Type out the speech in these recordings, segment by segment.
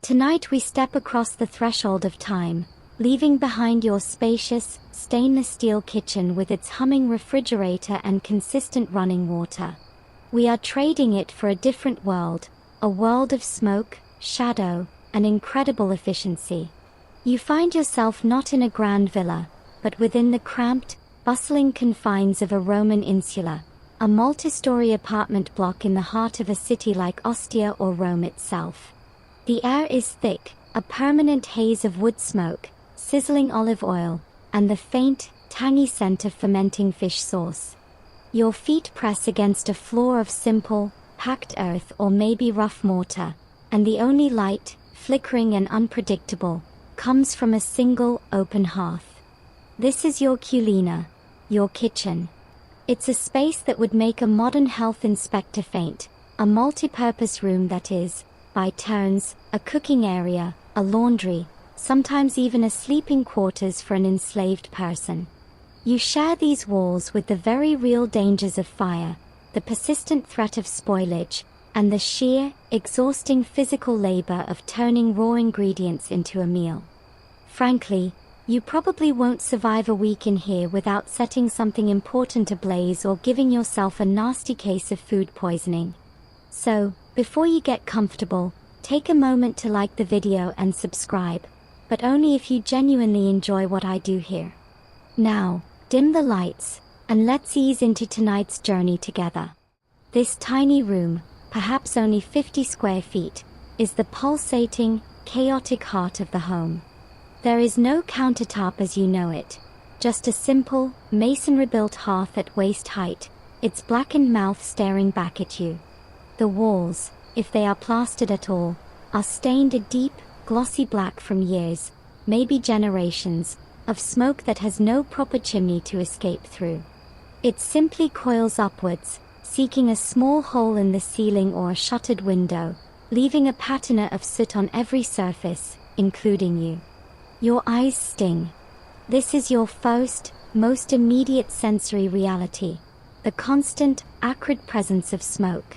Tonight we step across the threshold of time, leaving behind your spacious, stainless steel kitchen with its humming refrigerator and consistent running water. We are trading it for a different world, a world of smoke, shadow, and incredible efficiency. You find yourself not in a grand villa, but within the cramped, bustling confines of a Roman insula, a multi-story apartment block in the heart of a city like Ostia or Rome itself. The air is thick, a permanent haze of wood smoke, sizzling olive oil, and the faint, tangy scent of fermenting fish sauce. Your feet press against a floor of simple, packed earth or maybe rough mortar, and the only light, flickering and unpredictable, comes from a single, open hearth. This is your culina, your kitchen. It's a space that would make a modern health inspector faint, a multi-purpose room that is, by turns, a cooking area, a laundry, sometimes even a sleeping quarters for an enslaved person. You share these walls with the very real dangers of fire, the persistent threat of spoilage, and the sheer, exhausting physical labor of turning raw ingredients into a meal. Frankly, you probably won't survive a week in here without setting something important ablaze or giving yourself a nasty case of food poisoning. So, before you get comfortable, take a moment to like the video and subscribe, but only if you genuinely enjoy what I do here. Now, dim the lights, and let's ease into tonight's journey together. This tiny room, perhaps only 50 square feet, is the pulsating, chaotic heart of the home. There is no countertop as you know it, just a simple, masonry-built hearth at waist height, its blackened mouth staring back at you. The walls, if they are plastered at all, are stained a deep, glossy black from years, maybe generations, of smoke that has no proper chimney to escape through. It simply coils upwards, seeking a small hole in the ceiling or a shuttered window, leaving a patina of soot on every surface, including you. Your eyes sting. This is your first, most immediate sensory reality, the constant, acrid presence of smoke.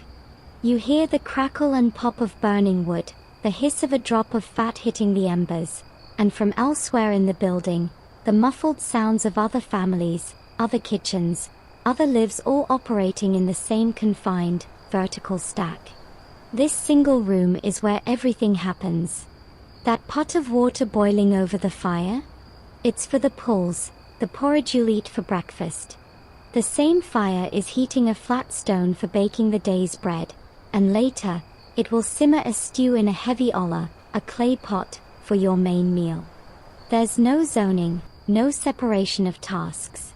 You hear the crackle and pop of burning wood, the hiss of a drop of fat hitting the embers, and from elsewhere in the building, the muffled sounds of other families, other kitchens, other lives all operating in the same confined, vertical stack. This single room is where everything happens. That pot of water boiling over the fire? It's for the pulls, the porridge you'll eat for breakfast. The same fire is heating a flat stone for baking the day's bread, and later, it will simmer a stew in a heavy olla, a clay pot, for your main meal. There's no zoning, no separation of tasks.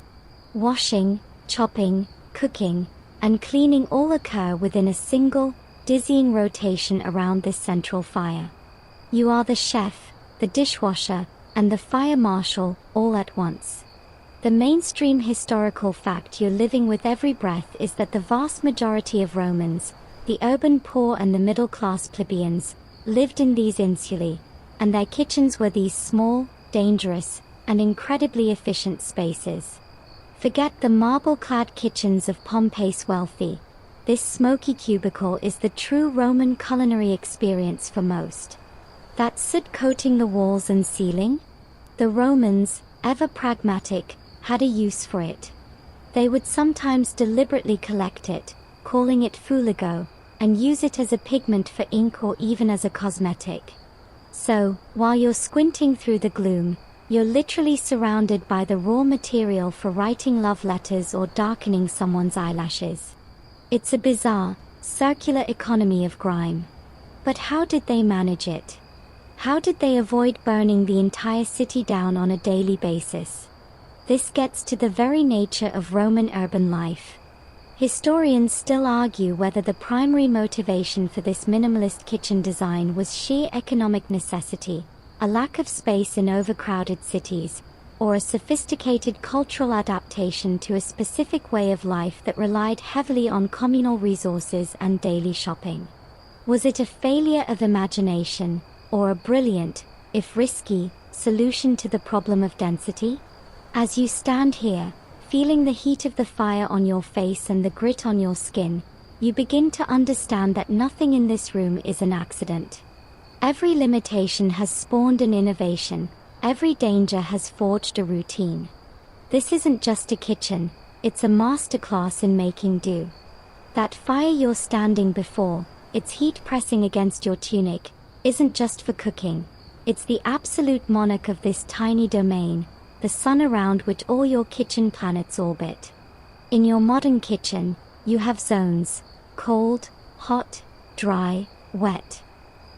Washing, chopping, cooking, and cleaning all occur within a single, dizzying rotation around this central fire. You are the chef, the dishwasher, and the fire marshal, all at once. The mainstream historical fact you're living with every breath is that the vast majority of Romans, the urban poor and the middle-class plebeians, lived in these insulae, and their kitchens were these small, dangerous, and incredibly efficient spaces. Forget the marble-clad kitchens of Pompey's wealthy. This smoky cubicle is the true Roman culinary experience for most. That soot coating the walls and ceiling? The Romans, ever pragmatic, had a use for it. They would sometimes deliberately collect it, calling it fuligo, and use it as a pigment for ink or even as a cosmetic. So, while you're squinting through the gloom, you're literally surrounded by the raw material for writing love letters or darkening someone's eyelashes. It's a bizarre, circular economy of grime. But how did they manage it? How did they avoid burning the entire city down on a daily basis? This gets to the very nature of Roman urban life. Historians still argue whether the primary motivation for this minimalist kitchen design was sheer economic necessity, a lack of space in overcrowded cities, or a sophisticated cultural adaptation to a specific way of life that relied heavily on communal resources and daily shopping. Was it a failure of imagination, or a brilliant, if risky, solution to the problem of density? As you stand here, feeling the heat of the fire on your face and the grit on your skin, you begin to understand that nothing in this room is an accident. Every limitation has spawned an innovation. Every danger has forged a routine. This isn't just a kitchen, it's a masterclass in making do. That fire you're standing before, its heat pressing against your tunic, isn't just for cooking. It's the absolute monarch of this tiny domain, the sun around which all your kitchen planets orbit. In your modern kitchen, you have zones: cold, hot, dry, wet.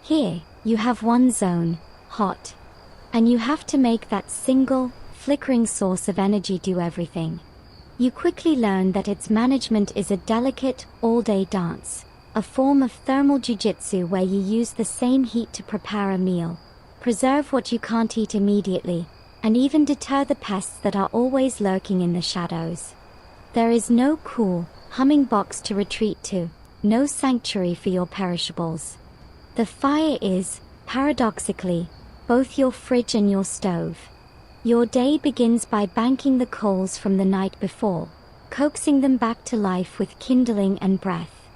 Here, you have one zone: hot. And you have to make that single, flickering source of energy do everything. You quickly learn that its management is a delicate, all-day dance, a form of thermal jujitsu where you use the same heat to prepare a meal, preserve what you can't eat immediately, and even deter the pests that are always lurking in the shadows. There is no cool, humming box to retreat to, no sanctuary for your perishables. The fire is, paradoxically, both your fridge and your stove. Your day begins by banking the coals from the night before, coaxing them back to life with kindling and breath.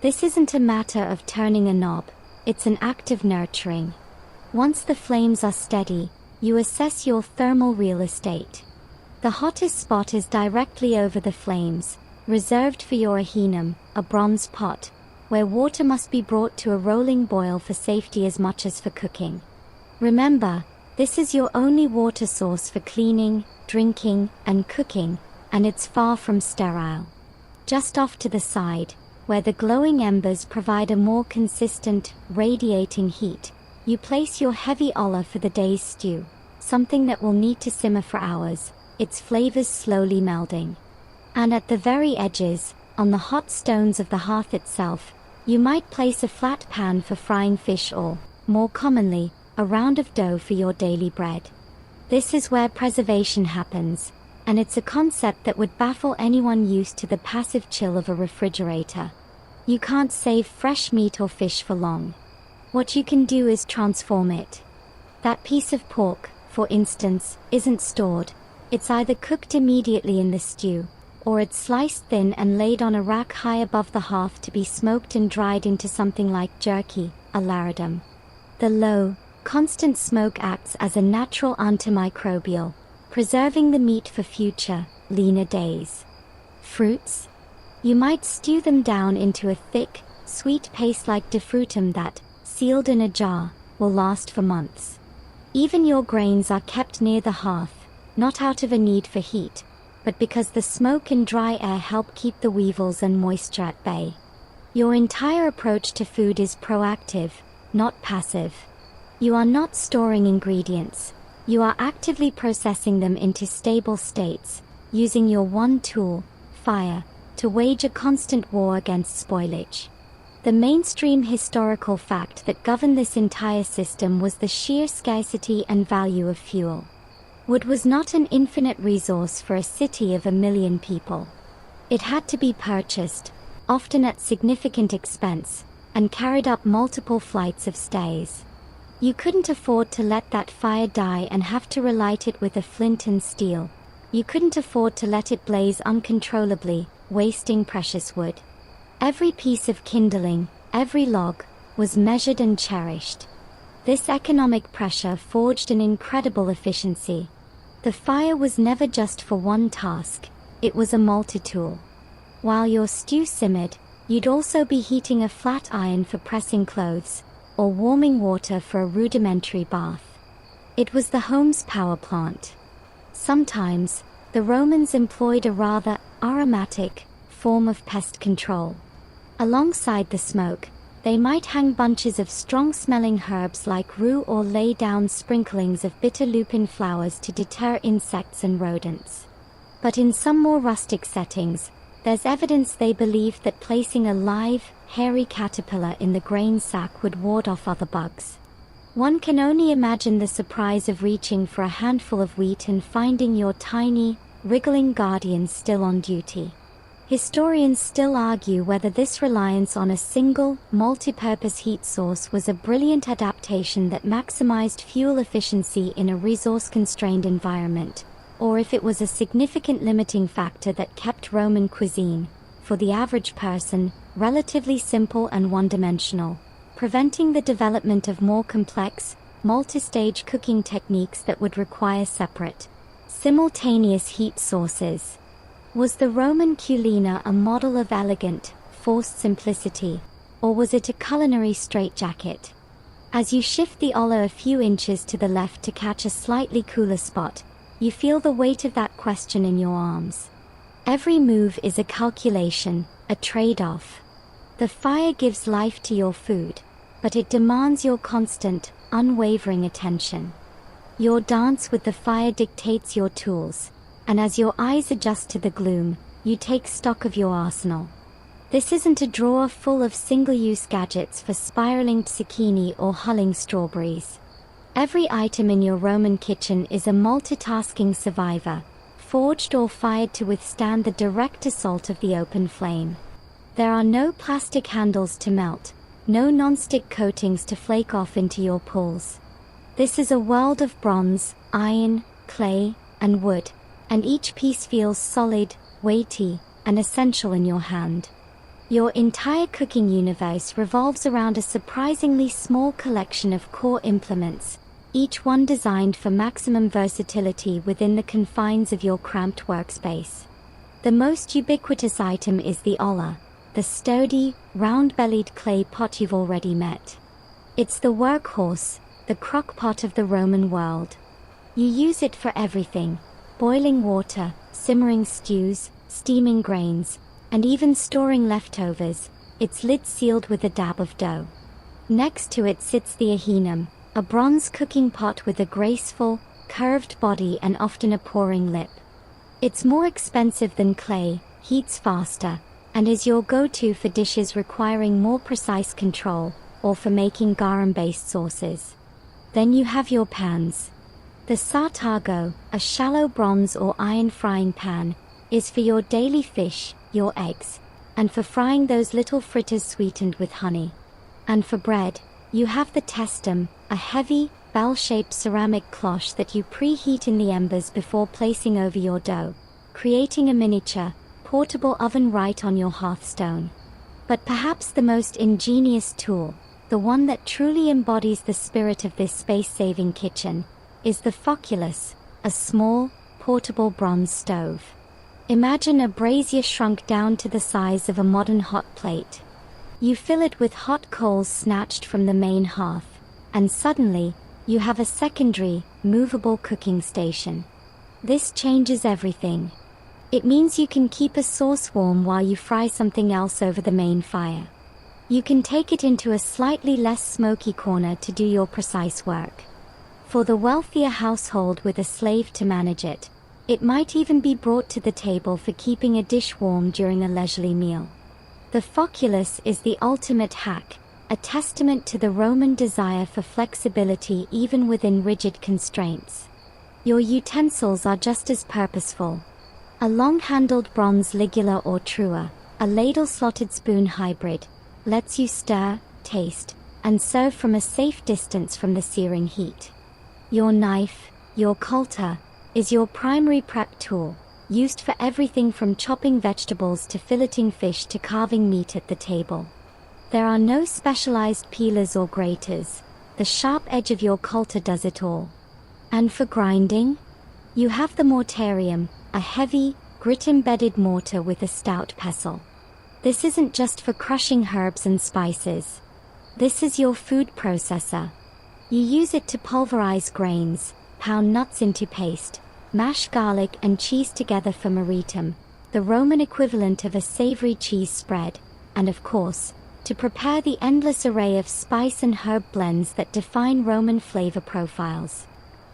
This isn't a matter of turning a knob, it's an act of nurturing. Once the flames are steady, you assess your thermal real estate. The hottest spot is directly over the flames, reserved for your ahinam, a bronze pot, where water must be brought to a rolling boil for safety as much as for cooking. Remember, this is your only water source for cleaning, drinking, and cooking, and it's far from sterile. Just off to the side, where the glowing embers provide a more consistent, radiating heat, you place your heavy olla for the day's stew, something that will need to simmer for hours, its flavors slowly melding. And at the very edges, on the hot stones of the hearth itself, you might place a flat pan for frying fish or, more commonly, a round of dough for your daily bread. This is where preservation happens, and it's a concept that would baffle anyone used to the passive chill of a refrigerator. You can't save fresh meat or fish for long. What you can do is transform it. That piece of pork, for instance, isn't stored. It's either cooked immediately in the stew, or it's sliced thin and laid on a rack high above the hearth to be smoked and dried into something like jerky, a laridum. The low, constant smoke acts as a natural antimicrobial, preserving the meat for future, leaner days. Fruits? You might stew them down into a thick, sweet paste like defrutum that, sealed in a jar, will last for months. Even your grains are kept near the hearth, not out of a need for heat, but because the smoke and dry air help keep the weevils and moisture at bay. Your entire approach to food is proactive, not passive. You are not storing ingredients. You are actively processing them into stable states, using your one tool, fire, to wage a constant war against spoilage. The mainstream historical fact that governed this entire system was the sheer scarcity and value of fuel. Wood was not an infinite resource for a city of 1 million people. It had to be purchased, often at significant expense, and carried up multiple flights of stairs. You couldn't afford to let that fire die and have to relight it with a flint and steel. You couldn't afford to let it blaze uncontrollably, wasting precious wood. Every piece of kindling, every log, was measured and cherished. This economic pressure forged an incredible efficiency. The fire was never just for one task, it was a multi-tool. While your stew simmered, you'd also be heating a flat iron for pressing clothes, or warming water for a rudimentary bath. It was the home's power plant. Sometimes, the Romans employed a rather aromatic form of pest control. Alongside the smoke, they might hang bunches of strong-smelling herbs like rue or lay down sprinklings of bitter lupin flowers to deter insects and rodents. But in some more rustic settings, there's evidence they believed that placing a live, hairy caterpillar in the grain sack would ward off other bugs. One can only imagine the surprise of reaching for a handful of wheat and finding your tiny, wriggling guardian still on duty. Historians still argue whether this reliance on a single, multi-purpose heat source was a brilliant adaptation that maximized fuel efficiency in a resource-constrained environment, or if it was a significant limiting factor that kept Roman cuisine, for the average person, relatively simple and one-dimensional. preventing the development of more complex, multi-stage cooking techniques that would require separate, simultaneous heat sources. Was the Roman culina a model of elegant, forced simplicity, or was it a culinary straitjacket? As you shift the olla a few inches to the left to catch a slightly cooler spot, you feel the weight of that question in your arms. Every move is a calculation, a trade-off. The fire gives life to your food, but it demands your constant, unwavering attention. Your dance with the fire dictates your tools, and as your eyes adjust to the gloom, you take stock of your arsenal. This isn't a drawer full of single-use gadgets for spiraling zucchini or hulling strawberries. Every item in your Roman kitchen is a multitasking survivor, forged or fired to withstand the direct assault of the open flame. There are no plastic handles to melt, no non-stick coatings to flake off into your pools. This is a world of bronze, iron, clay, and wood, and each piece feels solid, weighty, and essential in your hand. Your entire cooking universe revolves around a surprisingly small collection of core implements, each one designed for maximum versatility within the confines of your cramped workspace. The most ubiquitous item is the olla, the sturdy, round-bellied clay pot you've already met. It's the workhorse, the crock-pot of the Roman world. You use it for everything: boiling water, simmering stews, steaming grains, and even storing leftovers, its lid sealed with a dab of dough. Next to it sits the ahinum, a bronze cooking pot with a graceful, curved body and often a pouring lip. It's more expensive than clay, heats faster, and is your go-to for dishes requiring more precise control, or for making garum-based sauces. Then you have your pans. The sartago, a shallow bronze or iron frying pan, is for your daily fish, your eggs, and for frying those little fritters sweetened with honey. And for bread, you have the testum, a heavy, bell-shaped ceramic cloche that you preheat in the embers before placing over your dough, creating a miniature, portable oven right on your hearthstone. But perhaps the most ingenious tool, the one that truly embodies the spirit of this space-saving kitchen, is the foculus, a small, portable bronze stove. Imagine a brazier shrunk down to the size of a modern hot plate. You fill it with hot coals snatched from the main hearth, and suddenly, you have a secondary, movable cooking station. This changes everything. It means you can keep a sauce warm while you fry something else over the main fire. You can take it into a slightly less smoky corner to do your precise work. For the wealthier household with a slave to manage it, it might even be brought to the table for keeping a dish warm during a leisurely meal. The foculus is the ultimate hack, a testament to the Roman desire for flexibility even within rigid constraints. Your utensils are just as purposeful. A long-handled bronze ligula or trua, a ladle-slotted spoon hybrid, lets you stir, taste, and serve from a safe distance from the searing heat. Your knife, your coulter, is your primary prep tool, used for everything from chopping vegetables to filleting fish to carving meat at the table. There are no specialized peelers or graters. The sharp edge of your coulter does it all. And for grinding? You have the mortarium, a heavy, grit-embedded mortar with a stout pestle. This isn't just for crushing herbs and spices. This is your food processor. You use it to pulverize grains, pound nuts into paste, mash garlic and cheese together for maritum, the Roman equivalent of a savory cheese spread, and of course, to prepare the endless array of spice and herb blends that define Roman flavor profiles.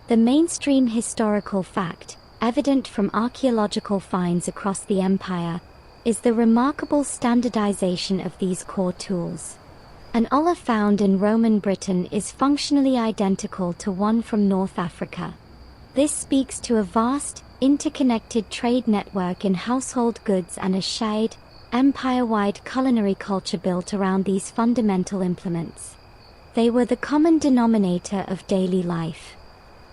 The mainstream historical fact, evident from archaeological finds across the empire, is the remarkable standardization of these core tools. An olla found in Roman Britain is functionally identical to one from North Africa. This speaks to a vast, interconnected trade network in household goods and a shared, empire-wide culinary culture built around these fundamental implements. They were the common denominator of daily life.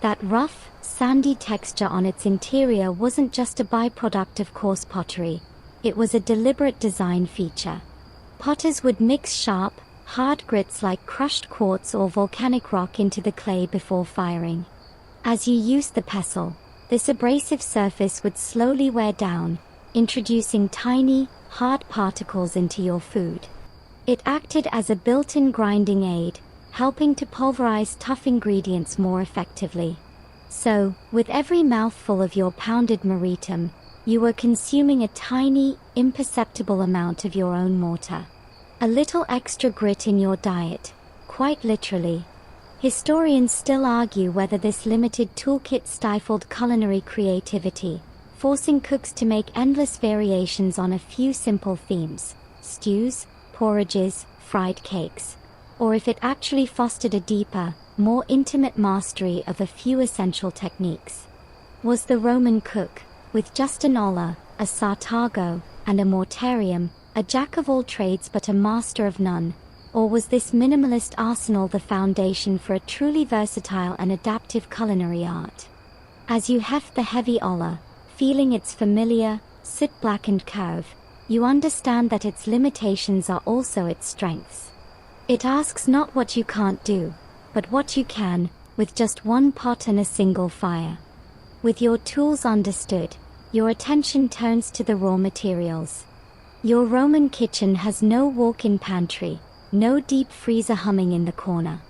That rough, sandy texture on its interior wasn't just a byproduct of coarse pottery, it was a deliberate design feature. Potters would mix sharp, hard grits like crushed quartz or volcanic rock into the clay before firing. As you used the pestle, this abrasive surface would slowly wear down, introducing tiny, hard particles into your food. It acted as a built-in grinding aid, helping to pulverize tough ingredients more effectively. So, with every mouthful of your pounded meritum, you were consuming a tiny, imperceptible amount of your own mortar. A little extra grit in your diet, quite literally. Historians still argue whether this limited toolkit stifled culinary creativity, forcing cooks to make endless variations on a few simple themes: stews, porridges, fried cakes. Or if it actually fostered a deeper, more intimate mastery of a few essential techniques. Was the Roman cook, with just an olla, a sartago, and a mortarium, a jack of all trades but a master of none? Or was this minimalist arsenal the foundation for a truly versatile and adaptive culinary art? As you heft the heavy olla, feeling its familiar, soot-blackened curve, you understand that its limitations are also its strengths. It asks not what you can't do, but what you can, with just one pot and a single fire. With your tools understood, your attention turns to the raw materials. Your Roman kitchen has no walk-in pantry, no deep freezer humming in the corner.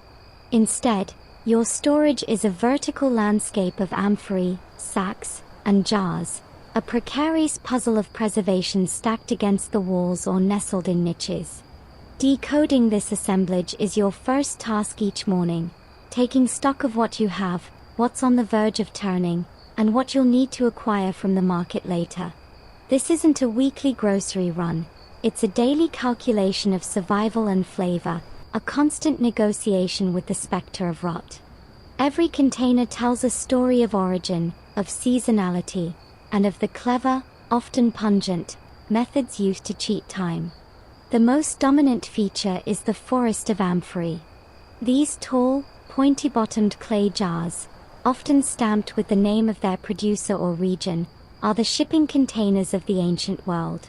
Instead, your storage is a vertical landscape of amphorae, sacks, and jars, a precarious puzzle of preservation stacked against the walls or nestled in niches. Decoding this assemblage is your first task each morning, taking stock of what you have, what's on the verge of turning, and what you'll need to acquire from the market later. This isn't a weekly grocery run, it's a daily calculation of survival and flavor, a constant negotiation with the specter of rot. Every container tells a story of origin, of seasonality, and of the clever, often pungent, methods used to cheat time. The most dominant feature is the forest of amphorae. These tall, pointy-bottomed clay jars, often stamped with the name of their producer or region, are the shipping containers of the ancient world.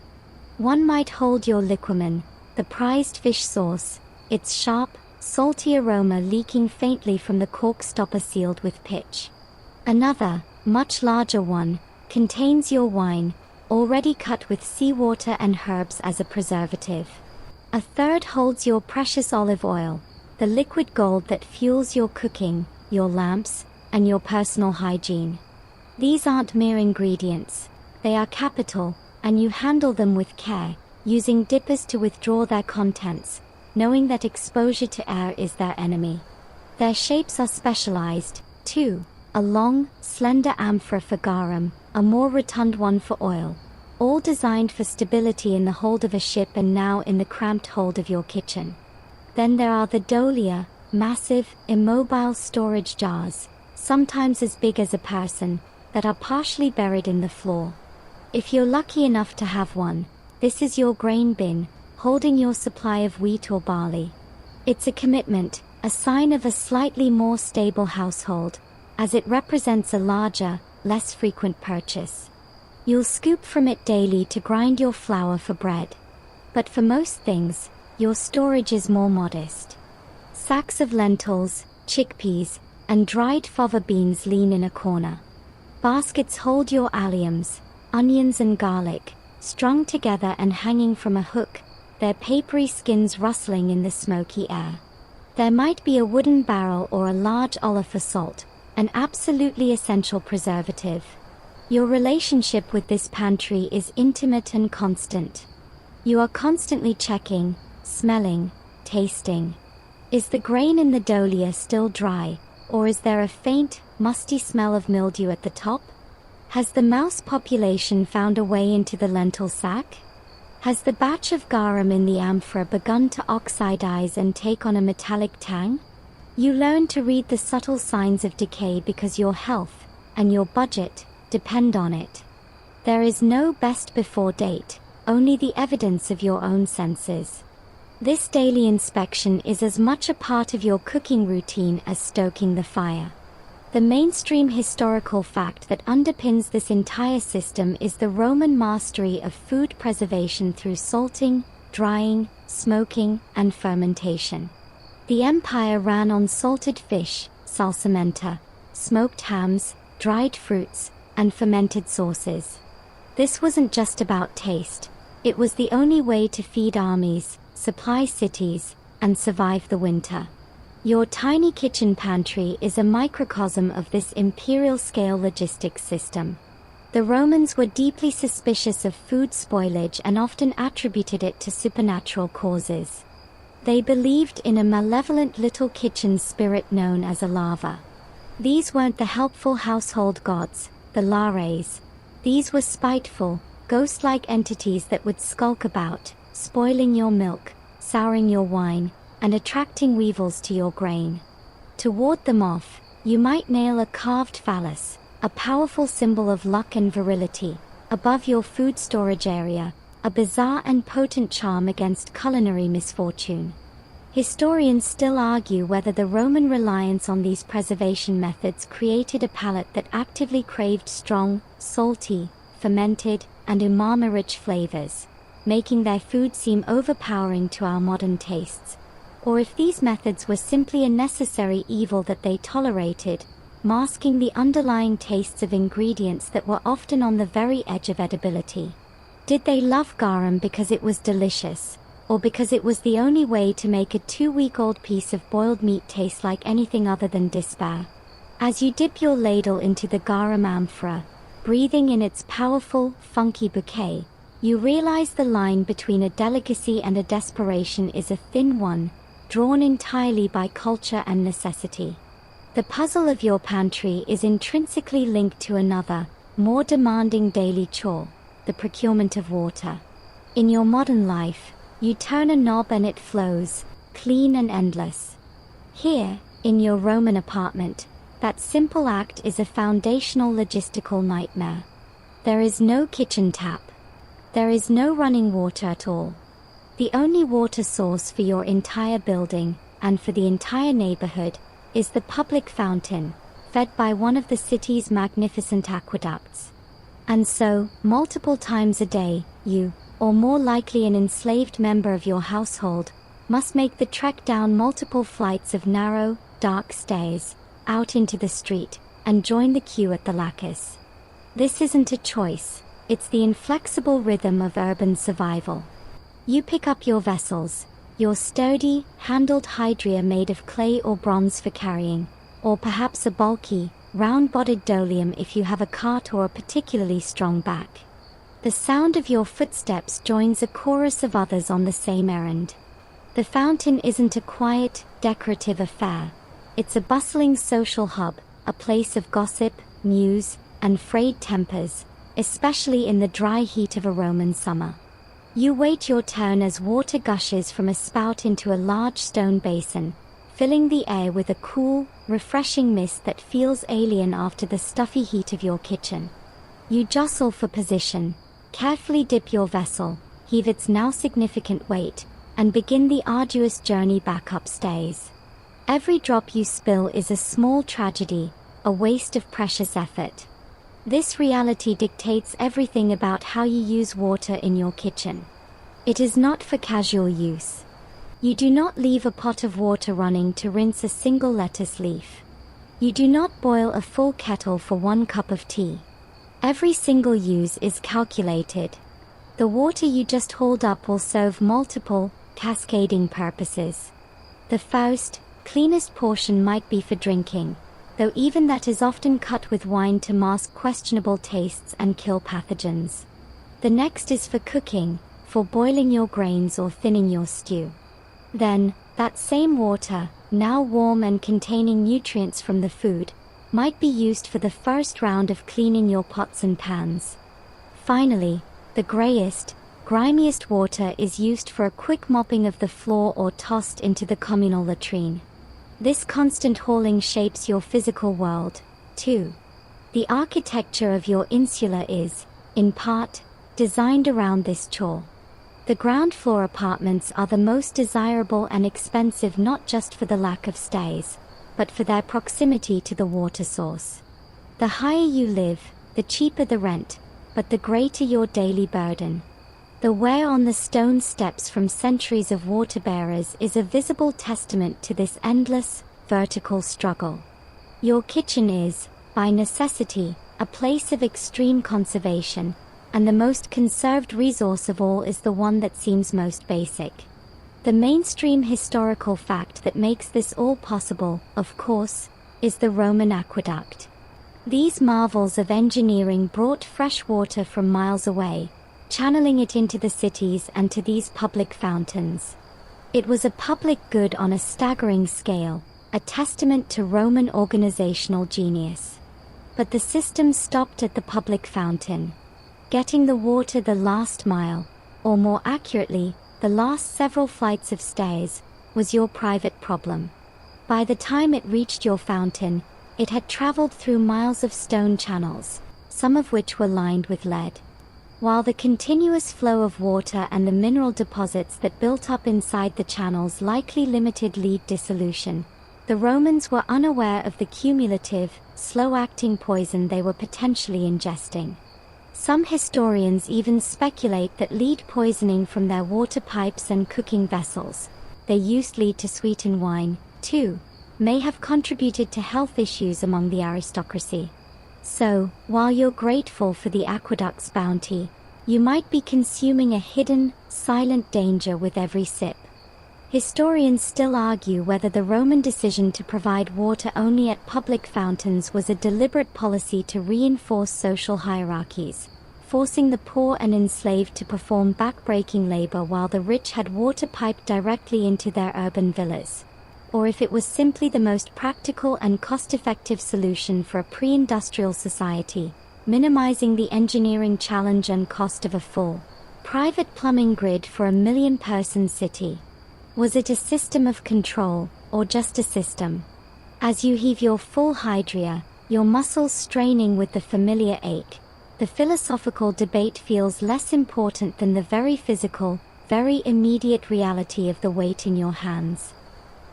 One might hold your liquamen, the prized fish sauce, its sharp, salty aroma leaking faintly from the cork stopper sealed with pitch. Another, much larger one, contains your wine, already cut with seawater and herbs as a preservative. A third holds your precious olive oil, the liquid gold that fuels your cooking, your lamps, and your personal hygiene. These aren't mere ingredients, they are capital, and you handle them with care, using dippers to withdraw their contents, knowing that exposure to air is their enemy. Their shapes are specialized, too, a long, slender amphora for garum, a more rotund one for oil, all designed for stability in the hold of a ship and now in the cramped hold of your kitchen. Then there are the dolia, massive, immobile storage jars, sometimes as big as a person, that are partially buried in the floor. If you're lucky enough to have one, this is your grain bin, holding your supply of wheat or barley. It's a commitment, a sign of a slightly more stable household, as it represents a larger, less frequent purchase. You'll scoop from it daily to grind your flour for bread. But for most things, your storage is more modest. Sacks of lentils, chickpeas, and dried fava beans lean in a corner. Baskets hold your alliums, onions and garlic, strung together and hanging from a hook, their papery skins rustling in the smoky air. There might be a wooden barrel or a large olive for salt, an absolutely essential preservative. Your relationship with this pantry is intimate and constant. You are constantly checking, smelling, tasting. Is the grain in the dolia still dry, or is there a faint, musty smell of mildew at the top? Has the mouse population found a way into the lentil sack? Has the batch of garum in the amphora begun to oxidize and take on a metallic tang? You learn to read the subtle signs of decay because your health, and your budget, depend on it. There is no best before date, only the evidence of your own senses. This daily inspection is as much a part of your cooking routine as stoking the fire. The mainstream historical fact that underpins this entire system is the Roman mastery of food preservation through salting, drying, smoking, and fermentation. The empire ran on salted fish, salsamenta, smoked hams, dried fruits, and fermented sauces. This wasn't just about taste. It was the only way to feed armies, supply cities, and survive the winter. Your tiny kitchen pantry is a microcosm of this imperial-scale logistics system. The Romans were deeply suspicious of food spoilage and often attributed it to supernatural causes. They believed in a malevolent little kitchen spirit known as a larva. These weren't the helpful household gods, the lares. These were spiteful, ghost-like entities that would skulk about, spoiling your milk, souring your wine, and attracting weevils to your grain. To ward them off, you might nail a carved phallus, a powerful symbol of luck and virility, above your food storage area, a bizarre and potent charm against culinary misfortune. Historians still argue whether the Roman reliance on these preservation methods created a palate that actively craved strong, salty, fermented, and umami-rich flavors, making their food seem overpowering to our modern tastes, or if these methods were simply a necessary evil that they tolerated, masking the underlying tastes of ingredients that were often on the very edge of edibility. Did they love garum because it was delicious, or because it was the only way to make a 2-week-old piece of boiled meat taste like anything other than despair? As you dip your ladle into the garum amphora, breathing in its powerful, funky bouquet, you realize the line between a delicacy and a desperation is a thin one, drawn entirely by culture and necessity. The puzzle of your pantry is intrinsically linked to another, more demanding daily chore, the procurement of water. In your modern life, you turn a knob and it flows, clean and endless. Here, in your Roman apartment, that simple act is a foundational logistical nightmare. There is no kitchen tap. There is no running water at all. The only water source for your entire building, and for the entire neighborhood, is the public fountain, fed by one of the city's magnificent aqueducts. And so, multiple times a day, you, or more likely an enslaved member of your household, must make the trek down multiple flights of narrow, dark stairs, out into the street, and join the queue at the Lacus. This isn't a choice, it's the inflexible rhythm of urban survival. You pick up your vessels, your sturdy, handled hydria made of clay or bronze for carrying, or perhaps a bulky, round-bodied dolium if you have a cart or a particularly strong back. The sound of your footsteps joins a chorus of others on the same errand. The fountain isn't a quiet, decorative affair. It's a bustling social hub, a place of gossip, news, and frayed tempers, especially in the dry heat of a Roman summer. You wait your turn as water gushes from a spout into a large stone basin, filling the air with a cool, refreshing mist that feels alien after the stuffy heat of your kitchen. You jostle for position, carefully dip your vessel, heave its now significant weight, and begin the arduous journey back upstairs. Every drop you spill is a small tragedy, a waste of precious effort. This reality dictates everything about how you use water in your kitchen. It is not for casual use. You do not leave a pot of water running to rinse a single lettuce leaf. You do not boil a full kettle for 1 cup of tea. Every single use is calculated. The water you just hauled up will serve multiple, cascading purposes. The first, cleanest portion might be for drinking, though even that is often cut with wine to mask questionable tastes and kill pathogens. The next is for cooking, for boiling your grains or thinning your stew. Then, that same water, now warm and containing nutrients from the food, might be used for the first round of cleaning your pots and pans. Finally, the grayest, grimiest water is used for a quick mopping of the floor or tossed into the communal latrine. This constant hauling shapes your physical world, too. The architecture of your insula is, in part, designed around this chore. The ground floor apartments are the most desirable and expensive not just for the lack of stairs, but for their proximity to the water source. The higher you live, the cheaper the rent, but the greater your daily burden. The wear on the stone steps from centuries of water bearers is a visible testament to this endless, vertical struggle. Your kitchen is, by necessity, a place of extreme conservation, and the most conserved resource of all is the one that seems most basic. The mainstream historical fact that makes this all possible, of course, is the Roman aqueduct. These marvels of engineering brought fresh water from miles away, channeling it into the cities and to these public fountains. It was a public good on a staggering scale, a testament to Roman organizational genius. But the system stopped at the public fountain. Getting the water the last mile, or more accurately, the last several flights of stairs, was your private problem. By the time it reached your fountain, it had traveled through miles of stone channels, some of which were lined with lead. While the continuous flow of water and the mineral deposits that built up inside the channels likely limited lead dissolution, the Romans were unaware of the cumulative, slow-acting poison they were potentially ingesting. Some historians even speculate that lead poisoning from their water pipes and cooking vessels, they used lead to sweeten wine, too, may have contributed to health issues among the aristocracy. So, while you're grateful for the aqueduct's bounty, you might be consuming a hidden, silent danger with every sip. Historians still argue whether the Roman decision to provide water only at public fountains was a deliberate policy to reinforce social hierarchies, forcing the poor and enslaved to perform back-breaking labor while the rich had water piped directly into their urban villas, or if it was simply the most practical and cost-effective solution for a pre-industrial society, minimizing the engineering challenge and cost of a full, private plumbing grid for a million-person city. Was it a system of control, or just a system? As you heave your full hydria, your muscles straining with the familiar ache, the philosophical debate feels less important than the very physical, very immediate reality of the weight in your hands.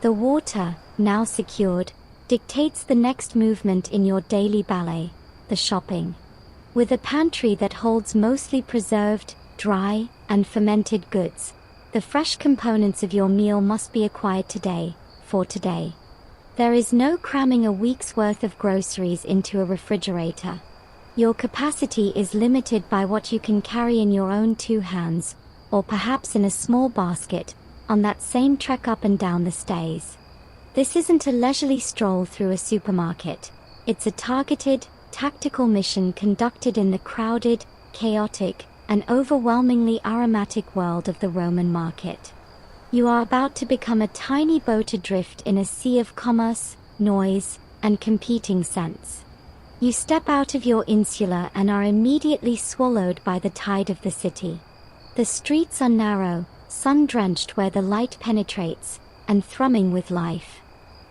The water, now secured, dictates the next movement in your daily ballet, the shopping. With a pantry that holds mostly preserved, dry, and fermented goods, the fresh components of your meal must be acquired today, for today. There is no cramming a week's worth of groceries into a refrigerator. Your capacity is limited by what you can carry in your own two hands, or perhaps in a small basket, on that same trek up and down the stairs. This isn't a leisurely stroll through a supermarket. It's a targeted, tactical mission conducted in the crowded, chaotic, and overwhelmingly aromatic world of the Roman market. You are about to become a tiny boat adrift in a sea of commerce, noise, and competing scents. You step out of your insula and are immediately swallowed by the tide of the city. The streets are narrow, sun-drenched where the light penetrates, and thrumming with life.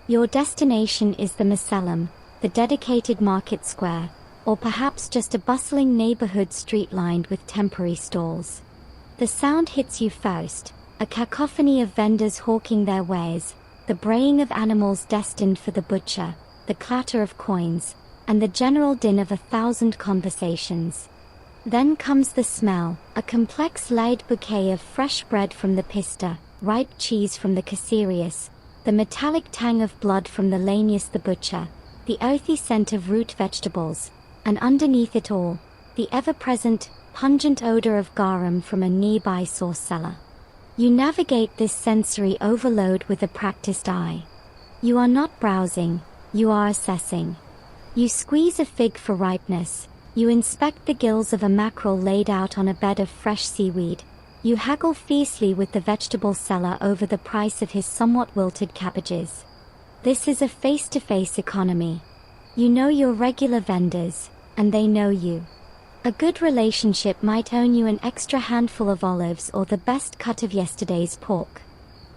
Your destination is the Macellum, the dedicated market square, or perhaps just a bustling neighborhood street lined with temporary stalls. The sound hits you first, a cacophony of vendors hawking their wares, the braying of animals destined for the butcher, the clatter of coins, and the general din of 1,000 conversations. Then comes the smell, a complex layered bouquet of fresh bread from the pista, ripe cheese from the casearius, the metallic tang of blood from the lanius the butcher, the earthy scent of root vegetables, and underneath it all, the ever-present, pungent odor of garum from a nearby sauce cellar. You navigate this sensory overload with a practiced eye. You are not browsing, you are assessing. You squeeze a fig for ripeness, you inspect the gills of a mackerel laid out on a bed of fresh seaweed, you haggle fiercely with the vegetable seller over the price of his somewhat wilted cabbages. This is a face-to-face economy. You know your regular vendors, and they know you. A good relationship might earn you an extra handful of olives or the best cut of yesterday's pork.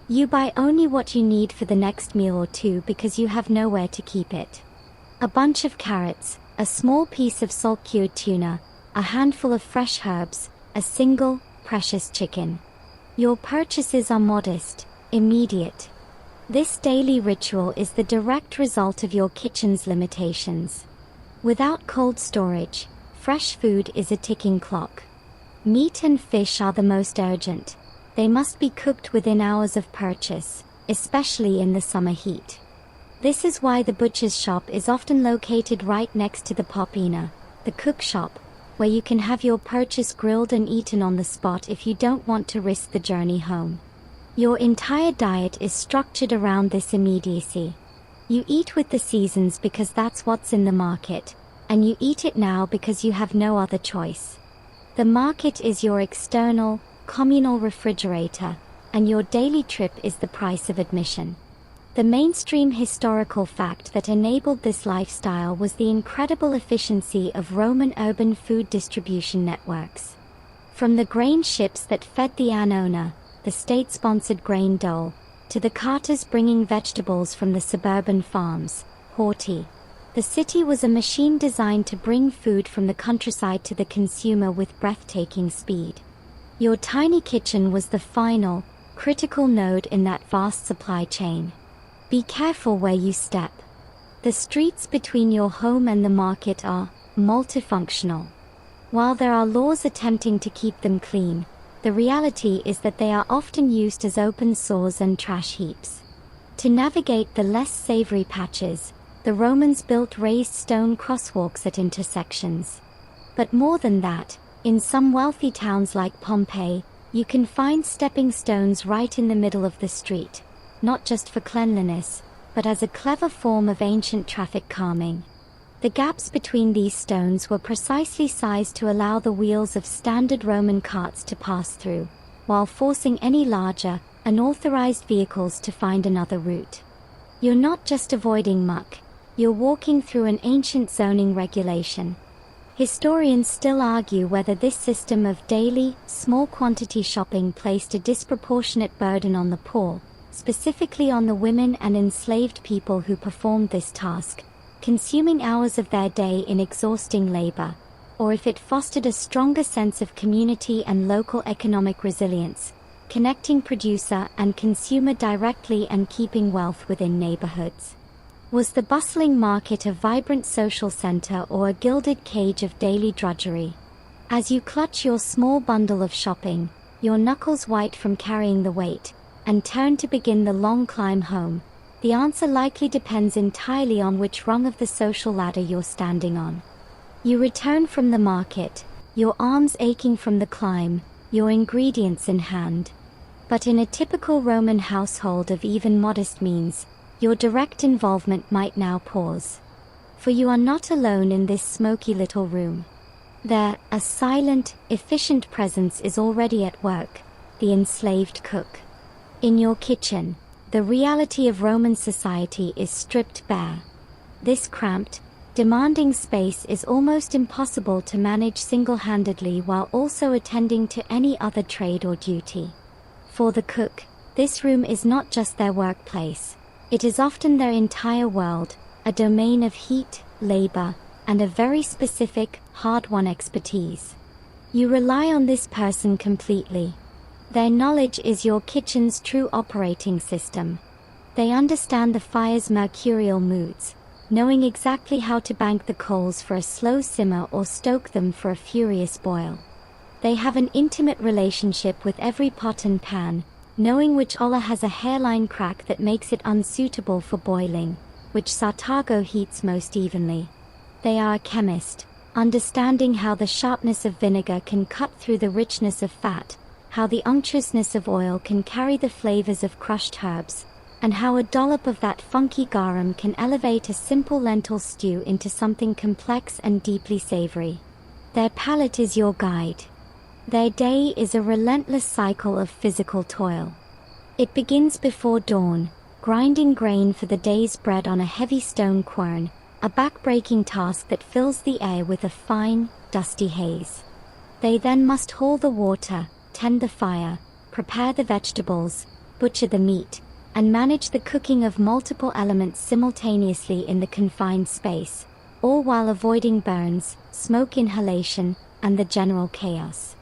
You buy only what you need for the next meal or two because you have nowhere to keep it. A bunch of carrots, a small piece of salt-cured tuna, a handful of fresh herbs, a single, precious chicken. Your purchases are modest, immediate. This daily ritual is the direct result of your kitchen's limitations. Without cold storage, fresh food is a ticking clock. Meat and fish are the most urgent. They must be cooked within hours of purchase, especially in the summer heat. This is why the butcher's shop is often located right next to the popina, the cook shop, where you can have your purchase grilled and eaten on the spot if you don't want to risk the journey home. Your entire diet is structured around this immediacy. You eat with the seasons because that's what's in the market, and you eat it now because you have no other choice. The market is your external, communal refrigerator, and your daily trip is the price of admission. The mainstream historical fact that enabled this lifestyle was the incredible efficiency of Roman urban food distribution networks. From the grain ships that fed the Annona, the state-sponsored grain dole, to the carters bringing vegetables from the suburban farms, horti. The city was a machine designed to bring food from the countryside to the consumer with breathtaking speed. Your tiny kitchen was the final, critical node in that vast supply chain. Be careful where you step. The streets between your home and the market are multifunctional. While there are laws attempting to keep them clean, the reality is that they are often used as open sores and trash heaps. To navigate the less savory patches, the Romans built raised stone crosswalks at intersections. But more than that, in some wealthy towns like Pompeii, you can find stepping stones right in the middle of the street, not just for cleanliness, but as a clever form of ancient traffic calming. The gaps between these stones were precisely sized to allow the wheels of standard Roman carts to pass through, while forcing any larger, unauthorized vehicles to find another route. You're not just avoiding muck, you're walking through an ancient zoning regulation. Historians still argue whether this system of daily, small-quantity shopping placed a disproportionate burden on the poor, specifically on the women and enslaved people who performed this task, consuming hours of their day in exhausting labor, or if it fostered a stronger sense of community and local economic resilience, connecting producer and consumer directly and keeping wealth within neighborhoods. Was the bustling market a vibrant social center or a gilded cage of daily drudgery? As you clutch your small bundle of shopping, your knuckles white from carrying the weight, and turn to begin the long climb home, the answer likely depends entirely on which rung of the social ladder you're standing on. You return from the market, your arms aching from the climb, your ingredients in hand. But in a typical Roman household of even modest means, your direct involvement might now pause. For you are not alone in this smoky little room. There, a silent, efficient presence is already at work, the enslaved cook. In your kitchen, the reality of Roman society is stripped bare. This cramped, demanding space is almost impossible to manage single-handedly while also attending to any other trade or duty. For the cook, this room is not just their workplace. It is often their entire world, a domain of heat, labor, and a very specific, hard-won expertise. You rely on this person completely. Their knowledge is your kitchen's true operating system. They understand the fire's mercurial moods, knowing exactly how to bank the coals for a slow simmer or stoke them for a furious boil. They have an intimate relationship with every pot and pan, knowing which olla has a hairline crack that makes it unsuitable for boiling, which sartago heats most evenly. They are a chemist, understanding how the sharpness of vinegar can cut through the richness of fat, how the unctuousness of oil can carry the flavors of crushed herbs, and how a dollop of that funky garum can elevate a simple lentil stew into something complex and deeply savory. Their palate is your guide. Their day is a relentless cycle of physical toil. It begins before dawn, grinding grain for the day's bread on a heavy stone quern, a back-breaking task that fills the air with a fine, dusty haze. They then must haul the water, tend the fire, prepare the vegetables, butcher the meat, and manage the cooking of multiple elements simultaneously in the confined space, all while avoiding burns, smoke inhalation, and the general chaos.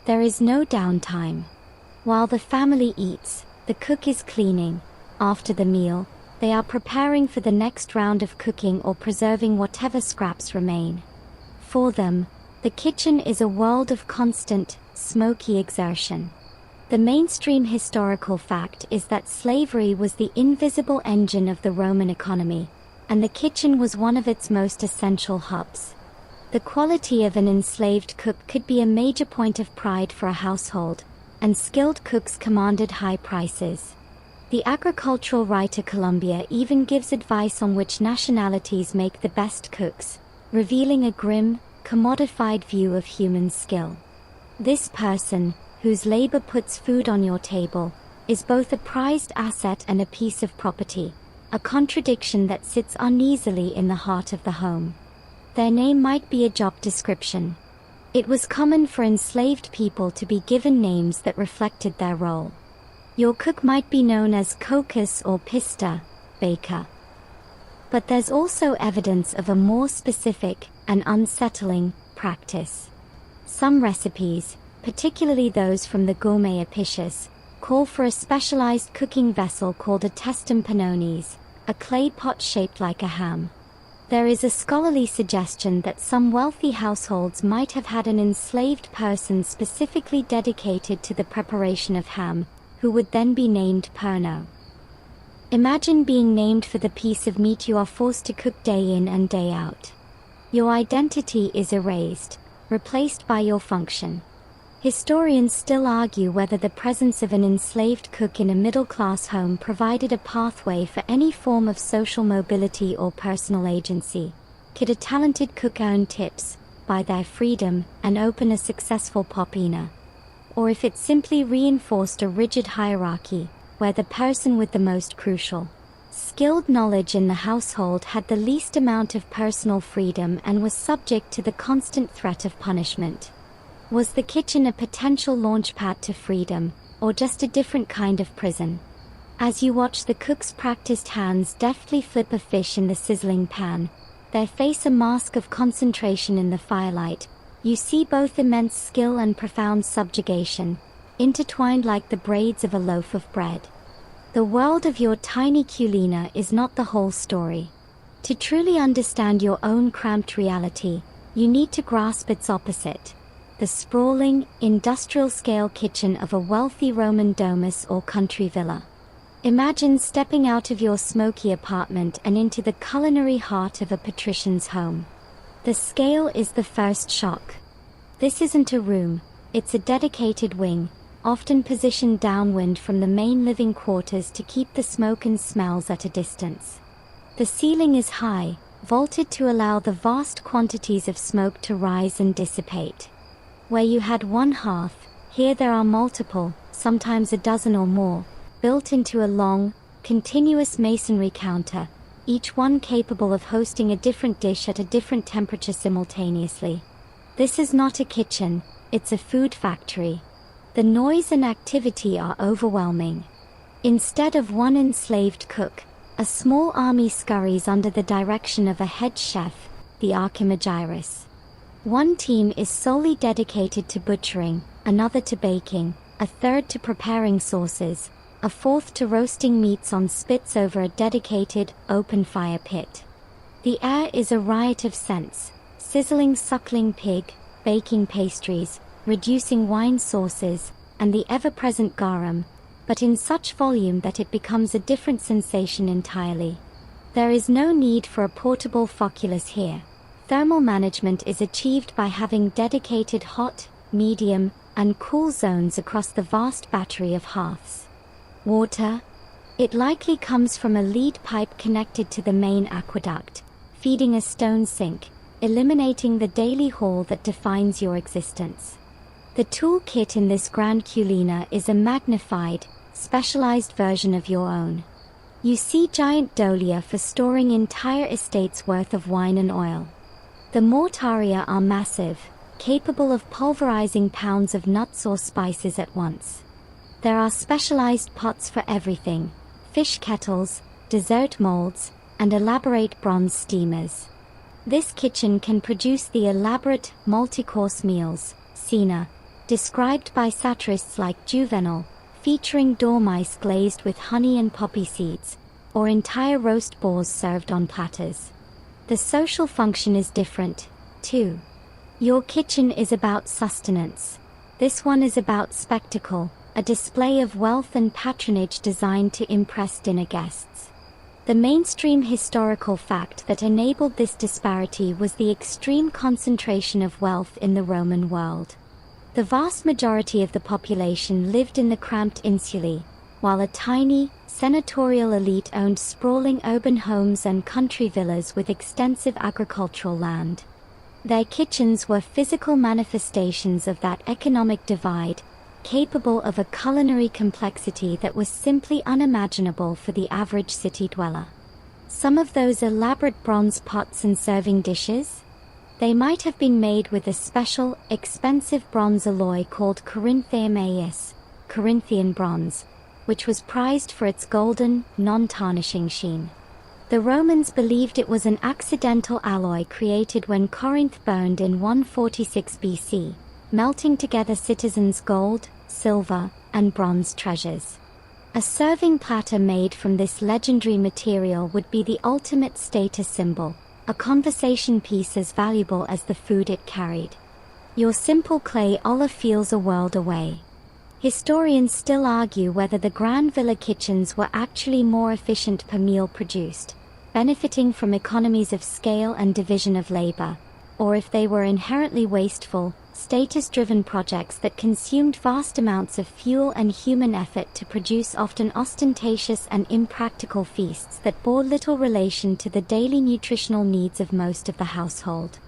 There is no downtime. While the family eats, the cook is cleaning. After the meal, they are preparing for the next round of cooking or preserving whatever scraps remain. For them, the kitchen is a world of constant, smoky exertion. The mainstream historical fact is that slavery was the invisible engine of the Roman economy, and the kitchen was one of its most essential hubs. The quality of an enslaved cook could be a major point of pride for a household, and skilled cooks commanded high prices. The agricultural writer Columbia even gives advice on which nationalities make the best cooks, revealing a grim, commodified view of human skill. This person, whose labor puts food on your table, is both a prized asset and a piece of property, a contradiction that sits uneasily in the heart of the home. Their name might be a job description. It was common for enslaved people to be given names that reflected their role. Your cook might be known as cocus or pista, baker. But there's also evidence of a more specific and unsettling practice. Some recipes, particularly those from the gourmet Apicius, call for a specialized cooking vessel called a testum panonis, a clay pot shaped like a ham. There is a scholarly suggestion that some wealthy households might have had an enslaved person specifically dedicated to the preparation of ham, who would then be named Perno. Imagine being named for the piece of meat you are forced to cook day in and day out. Your identity is erased, replaced by your function. Historians still argue whether the presence of an enslaved cook in a middle-class home provided a pathway for any form of social mobility or personal agency. Could a talented cook earn tips, buy their freedom, and open a successful pop-ina? Or if it simply reinforced a rigid hierarchy, where the person with the most crucial, skilled knowledge in the household had the least amount of personal freedom and was subject to the constant threat of punishment. Was the kitchen a potential launchpad to freedom, or just a different kind of prison? As you watch the cook's practiced hands deftly flip a fish in the sizzling pan, their face a mask of concentration in the firelight, you see both immense skill and profound subjugation, intertwined like the braids of a loaf of bread. The world of your tiny culina is not the whole story. To truly understand your own cramped reality, you need to grasp its opposite. The sprawling, industrial-scale kitchen of a wealthy Roman domus or country villa. Imagine stepping out of your smoky apartment and into the culinary heart of a patrician's home. The scale is the first shock. This isn't a room, it's a dedicated wing, often positioned downwind from the main living quarters to keep the smoke and smells at a distance. The ceiling is high, vaulted to allow the vast quantities of smoke to rise and dissipate. Where you had one hearth, here there are multiple, sometimes a dozen or more, built into a long, continuous masonry counter, each one capable of hosting a different dish at a different temperature simultaneously. This is not a kitchen, it's a food factory. The noise and activity are overwhelming. Instead of one enslaved cook, a small army scurries under the direction of a head chef, the archimagirus. One team is solely dedicated to butchering, another to baking, a third to preparing sauces, a fourth to roasting meats on spits over a dedicated, open-fire pit. The air is a riot of scents, sizzling suckling pig, baking pastries, reducing wine sauces, and the ever-present garum, but in such volume that it becomes a different sensation entirely. There is no need for a portable foculus here. Thermal management is achieved by having dedicated hot, medium, and cool zones across the vast battery of hearths. Water? It likely comes from a lead pipe connected to the main aqueduct, feeding a stone sink, eliminating the daily haul that defines your existence. The toolkit in this grand culina is a magnified, specialized version of your own. You see giant dolia for storing entire estates' worth of wine and oil. The mortaria are massive, capable of pulverizing pounds of nuts or spices at once. There are specialized pots for everything, fish kettles, dessert molds, and elaborate bronze steamers. This kitchen can produce the elaborate, multi-course meals, cena, described by satirists like Juvenal, featuring dormice glazed with honey and poppy seeds, or entire roast boars served on platters. The social function is different, too. Your kitchen is about sustenance. This one is about spectacle, a display of wealth and patronage designed to impress dinner guests. The mainstream historical fact that enabled this disparity was the extreme concentration of wealth in the Roman world. The vast majority of the population lived in the cramped insulae, while a tiny, senatorial elite owned sprawling urban homes and country villas with extensive agricultural land. Their kitchens were physical manifestations of that economic divide, capable of a culinary complexity that was simply unimaginable for the average city dweller. Some of those elaborate bronze pots and serving dishes? They might have been made with a special, expensive bronze alloy called Corinthian bronze, which was prized for its golden, non-tarnishing sheen. The Romans believed it was an accidental alloy created when Corinth burned in 146 BC, melting together citizens' gold, silver, and bronze treasures. A serving platter made from this legendary material would be the ultimate status symbol, a conversation piece as valuable as the food it carried. Your simple clay olive feels a world away. Historians still argue whether the grand villa kitchens were actually more efficient per meal produced, benefiting from economies of scale and division of labor, or if they were inherently wasteful, status-driven projects that consumed vast amounts of fuel and human effort to produce often ostentatious and impractical feasts that bore little relation to the daily nutritional needs of most of the household.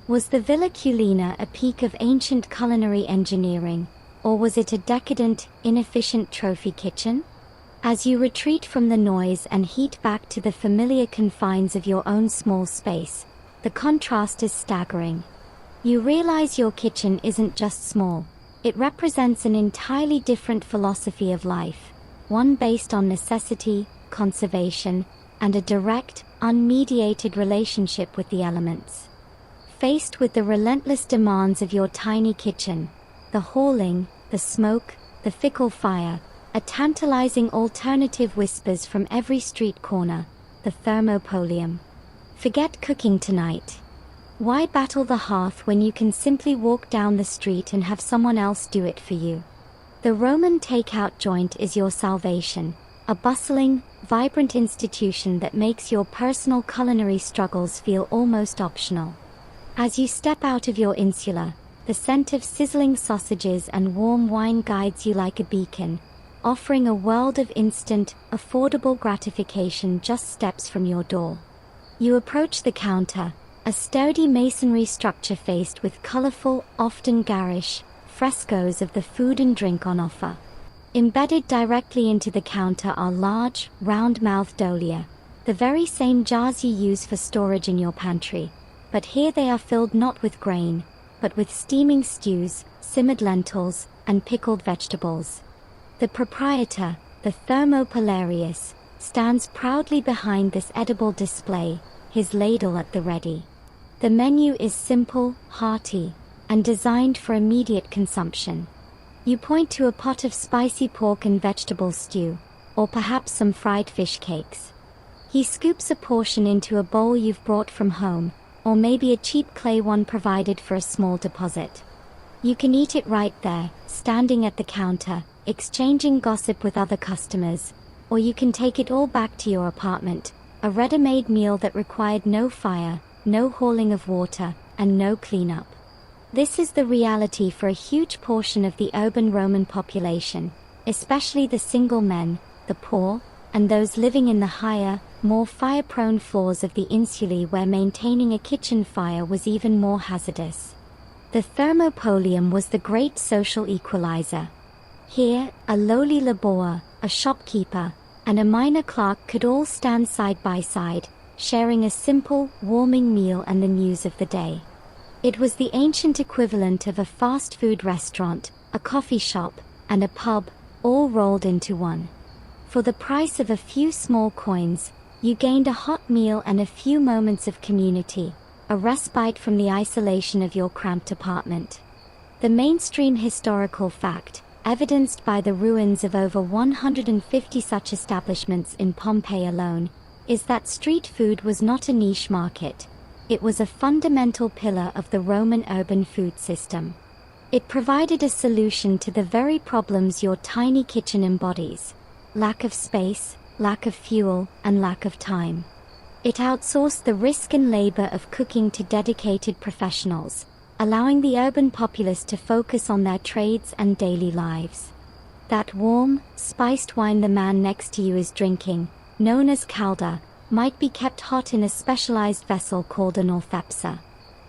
Was the Villa Culina a peak of ancient culinary engineering, or was it a decadent, inefficient trophy kitchen? As you retreat from the noise and heat back to the familiar confines of your own small space, the contrast is staggering. You realize your kitchen isn't just small, it represents an entirely different philosophy of life, one based on necessity, conservation, and a direct, unmediated relationship with the elements. Faced with the relentless demands of your tiny kitchen, the hauling, the smoke, the fickle fire, a tantalizing alternative whispers from every street corner, the thermopolium. Forget cooking tonight. Why battle the hearth when you can simply walk down the street and have someone else do it for you? The Roman takeout joint is your salvation, a bustling, vibrant institution that makes your personal culinary struggles feel almost optional. As you step out of your insula, the scent of sizzling sausages and warm wine guides you like a beacon, offering a world of instant, affordable gratification just steps from your door. You approach the counter, a sturdy masonry structure faced with colorful, often garish, frescoes of the food and drink on offer. Embedded directly into the counter are large, round-mouthed dolia, the very same jars you use for storage in your pantry, but here they are filled not with grain, but with steaming stews, simmered lentils, and pickled vegetables. The proprietor, the Thermopolarius, stands proudly behind this edible display, his ladle at the ready. The menu is simple, hearty, and designed for immediate consumption. You point to a pot of spicy pork and vegetable stew, or perhaps some fried fish cakes. He scoops a portion into a bowl you've brought from home, or maybe a cheap clay one provided for a small deposit. You can eat it right there, standing at the counter, exchanging gossip with other customers, or you can take it all back to your apartment, a ready-made meal that required no fire, no hauling of water, and no cleanup. This is the reality for a huge portion of the urban Roman population, especially the single men, the poor, and those living in the higher, more fire-prone floors of the insulae where maintaining a kitchen fire was even more hazardous. The thermopolium was the great social equalizer. Here, a lowly laborer, a shopkeeper, and a minor clerk could all stand side by side, sharing a simple, warming meal and the news of the day. It was the ancient equivalent of a fast food restaurant, a coffee shop, and a pub, all rolled into one. For the price of a few small coins, you gained a hot meal and a few moments of community, a respite from the isolation of your cramped apartment. The mainstream historical fact, evidenced by the ruins of over 150 such establishments in Pompeii alone, is that street food was not a niche market. It was a fundamental pillar of the Roman urban food system. It provided a solution to the very problems your tiny kitchen embodies: lack of space, lack of fuel, and lack of time. It outsourced the risk and labor of cooking to dedicated professionals, allowing the urban populace to focus on their trades and daily lives. That warm, spiced wine the man next to you is drinking, known as calda, might be kept hot in a specialized vessel called an orthepsa.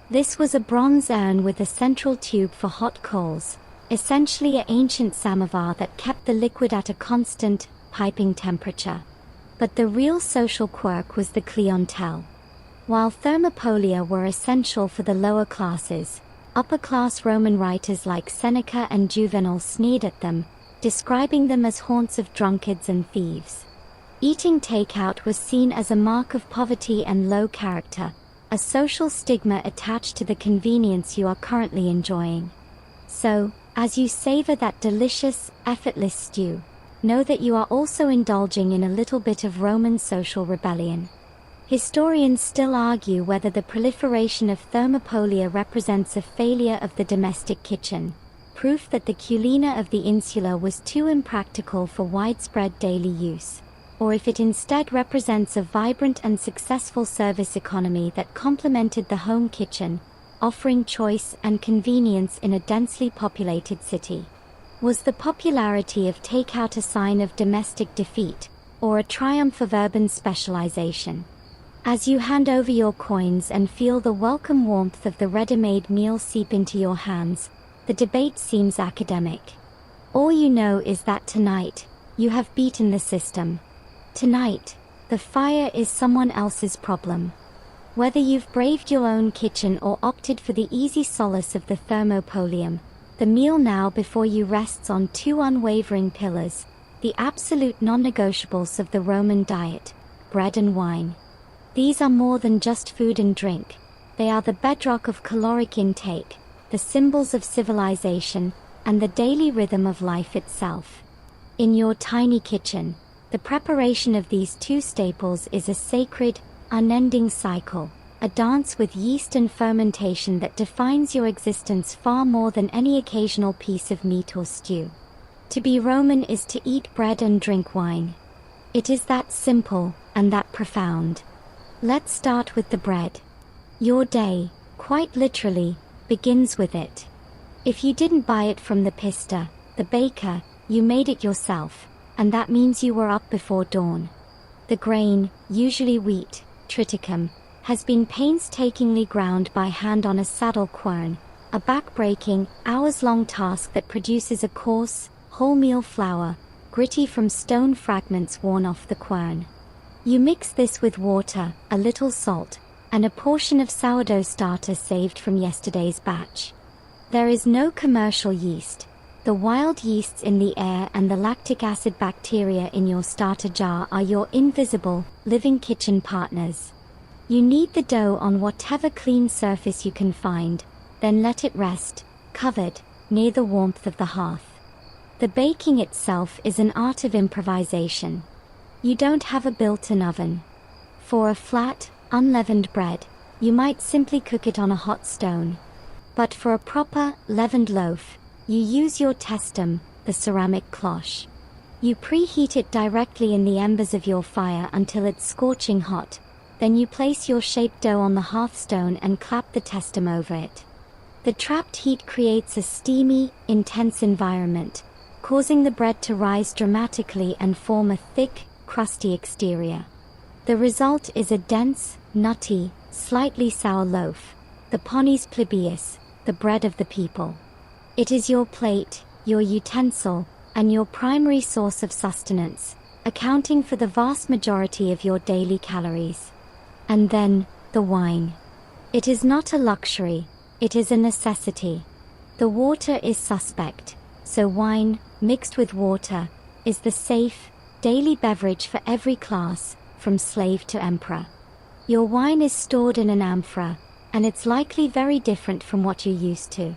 This was a bronze urn with a central tube for hot coals, essentially an ancient samovar that kept the liquid at a constant, piping temperature. But the real social quirk was the clientele. While thermopolia were essential for the lower classes, upper-class Roman writers like Seneca and Juvenal sneered at them, describing them as haunts of drunkards and thieves. Eating takeout was seen as a mark of poverty and low character, a social stigma attached to the convenience you are currently enjoying. So, as you savor that delicious, effortless stew, know that you are also indulging in a little bit of Roman social rebellion. Historians still argue whether the proliferation of thermopolia represents a failure of the domestic kitchen, proof that the culina of the insula was too impractical for widespread daily use, or if it instead represents a vibrant and successful service economy that complemented the home kitchen, offering choice and convenience in a densely populated city. Was the popularity of takeout a sign of domestic defeat, or a triumph of urban specialization? As you hand over your coins and feel the welcome warmth of the ready-made meal seep into your hands, the debate seems academic. All you know is that tonight, you have beaten the system. Tonight, the fire is someone else's problem. Whether you've braved your own kitchen or opted for the easy solace of the thermopolium, the meal now before you rests on two unwavering pillars, the absolute non-negotiables of the Roman diet: bread and wine. These are more than just food and drink. They are the bedrock of caloric intake, the symbols of civilization, and the daily rhythm of life itself. In your tiny kitchen, the preparation of these two staples is a sacred, unending cycle, a dance with yeast and fermentation that defines your existence far more than any occasional piece of meat or stew. To be Roman is to eat bread and drink wine. It is that simple, and that profound. Let's start with the bread. Your day, quite literally, begins with it. If you didn't buy it from the pista, the baker, you made it yourself, and that means you were up before dawn. The grain, usually wheat, triticum, has been painstakingly ground by hand on a saddle quern, a back-breaking, hours-long task that produces a coarse, wholemeal flour, gritty from stone fragments worn off the quern. You mix this with water, a little salt, and a portion of sourdough starter saved from yesterday's batch. There is no commercial yeast. The wild yeasts in the air and the lactic acid bacteria in your starter jar are your invisible, living kitchen partners. You knead the dough on whatever clean surface you can find, then let it rest, covered, near the warmth of the hearth. The baking itself is an art of improvisation. You don't have a built-in oven. For a flat, unleavened bread, you might simply cook it on a hot stone. But for a proper, leavened loaf, you use your testum, the ceramic cloche. You preheat it directly in the embers of your fire until it's scorching hot, then you place your shaped dough on the hearthstone and clap the testum over it. The trapped heat creates a steamy, intense environment, causing the bread to rise dramatically and form a thick, crusty exterior. The result is a dense, nutty, slightly sour loaf, the panis plebeius, the bread of the people. It is your plate, your utensil, and your primary source of sustenance, accounting for the vast majority of your daily calories. And then, the wine. It is not a luxury, it is a necessity. The water is suspect, so wine, mixed with water, is the safe, daily beverage for every class, from slave to emperor. Your wine is stored in an amphora, and it's likely very different from what you're used to.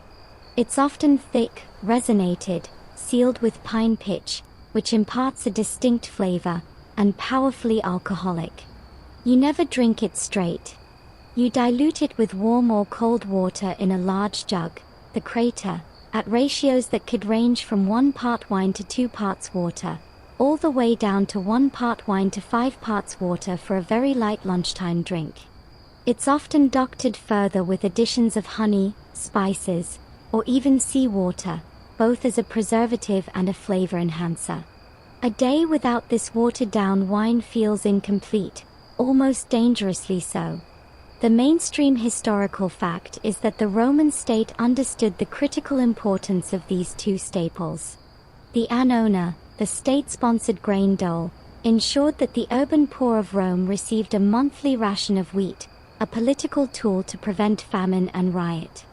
It's often thick, resinated, sealed with pine pitch, which imparts a distinct flavor, and powerfully alcoholic. You never drink it straight. You dilute it with warm or cold water in a large jug, the crater, at ratios that could range from 1 part wine to 2 parts water, all the way down to 1 part wine to 5 parts water for a very light lunchtime drink. It's often doctored further with additions of honey, spices, or even seawater, both as a preservative and a flavor enhancer. A day without this watered-down wine feels incomplete, almost dangerously so. The mainstream historical fact is that the Roman state understood the critical importance of these two staples. The annona, the state-sponsored grain dole, ensured that the urban poor of Rome received a monthly ration of wheat, a political tool to prevent famine and riot.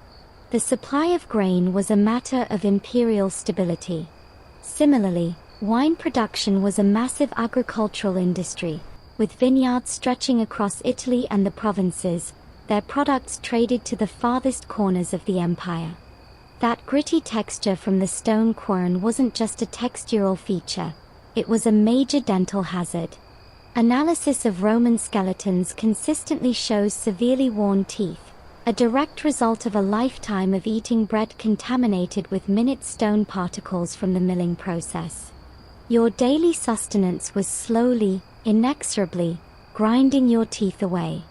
The supply of grain was a matter of imperial stability. Similarly, wine production was a massive agricultural industry, with vineyards stretching across Italy and the provinces, their products traded to the farthest corners of the empire. That gritty texture from the stone quern wasn't just a textural feature, it was a major dental hazard. Analysis of Roman skeletons consistently shows severely worn teeth, a direct result of a lifetime of eating bread contaminated with minute stone particles from the milling process. Your daily sustenance was slowly, inexorably, grinding your teeth away.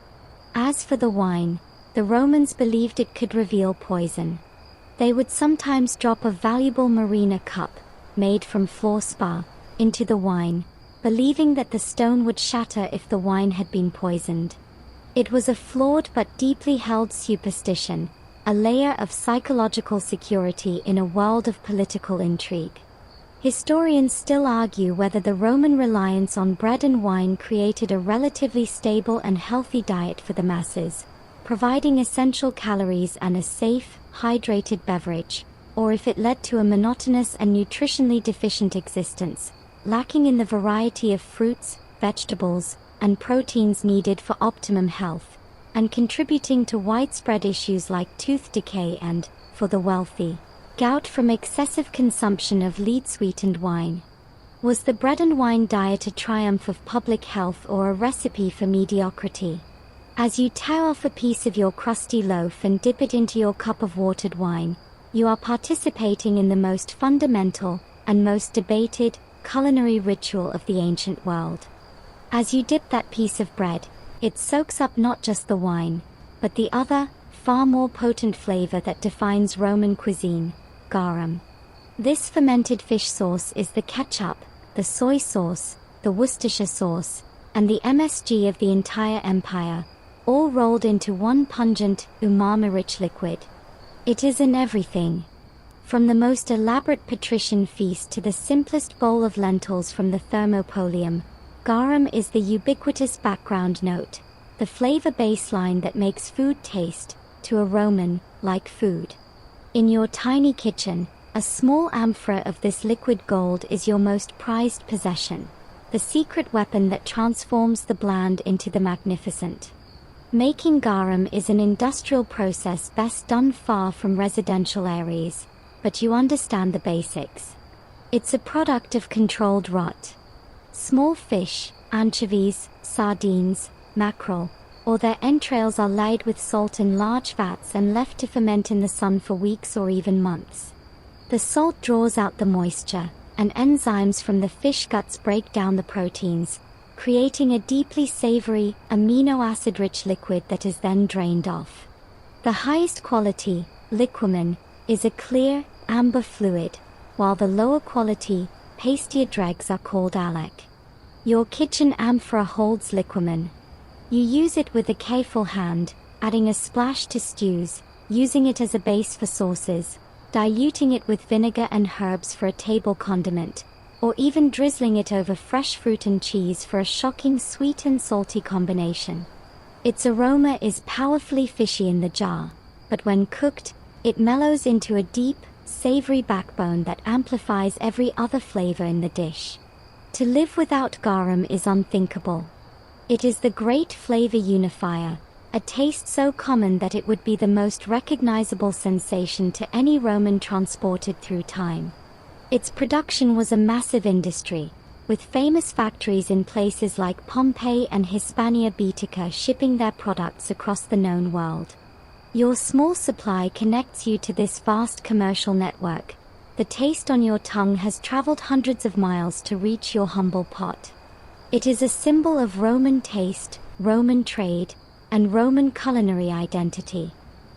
As for the wine, the Romans believed it could reveal poison. They would sometimes drop a valuable Marina cup, made from fluorspar, into the wine, believing that the stone would shatter if the wine had been poisoned. It was a flawed but deeply held superstition, a layer of psychological security in a world of political intrigue. Historians still argue whether the Roman reliance on bread and wine created a relatively stable and healthy diet for the masses, providing essential calories and a safe, hydrated beverage, or if it led to a monotonous and nutritionally deficient existence, lacking in the variety of fruits, vegetables, and proteins needed for optimum health, and contributing to widespread issues like tooth decay and, for the wealthy, gout from excessive consumption of lead-sweetened wine. Was the bread and wine diet a triumph of public health or a recipe for mediocrity? As you tear off a piece of your crusty loaf and dip it into your cup of watered wine, you are participating in the most fundamental and most debated culinary ritual of the ancient world. As you dip that piece of bread, it soaks up not just the wine, but the other, far more potent flavor that defines Roman cuisine, garum. This fermented fish sauce is the ketchup, the soy sauce, the Worcestershire sauce, and the MSG of the entire empire, all rolled into one pungent, umami-rich liquid. It is in everything. From the most elaborate patrician feast to the simplest bowl of lentils from the Thermopolium, garum is the ubiquitous background note, the flavor baseline that makes food taste, to a Roman, like food. In your tiny kitchen, a small amphora of this liquid gold is your most prized possession, the secret weapon that transforms the bland into the magnificent. Making garum is an industrial process best done far from residential areas, but you understand the basics. It's a product of controlled rot. Small fish, anchovies, sardines, mackerel, or their entrails are laid with salt in large vats and left to ferment in the sun for weeks or even months. The salt draws out the moisture, and enzymes from the fish guts break down the proteins, creating a deeply savory, amino acid-rich liquid that is then drained off. The highest quality, liquamen, is a clear, amber fluid, while the lower quality, pastier dregs are called alec. Your kitchen amphora holds liquamen. You use it with a careful hand, adding a splash to stews, using it as a base for sauces, diluting it with vinegar and herbs for a table condiment, or even drizzling it over fresh fruit and cheese for a shocking sweet and salty combination. Its aroma is powerfully fishy in the jar, but when cooked, it mellows into a deep, savory backbone that amplifies every other flavor in the dish. To live without garum is unthinkable. It is the great flavor unifier, a taste so common that it would be the most recognizable sensation to any Roman transported through time. Its production was a massive industry, with famous factories in places like Pompeii and Hispania Baetica shipping their products across the known world. Your small supply connects you to this vast commercial network. The taste on your tongue has traveled hundreds of miles to reach your humble pot. It is a symbol of Roman taste, Roman trade, and Roman culinary identity.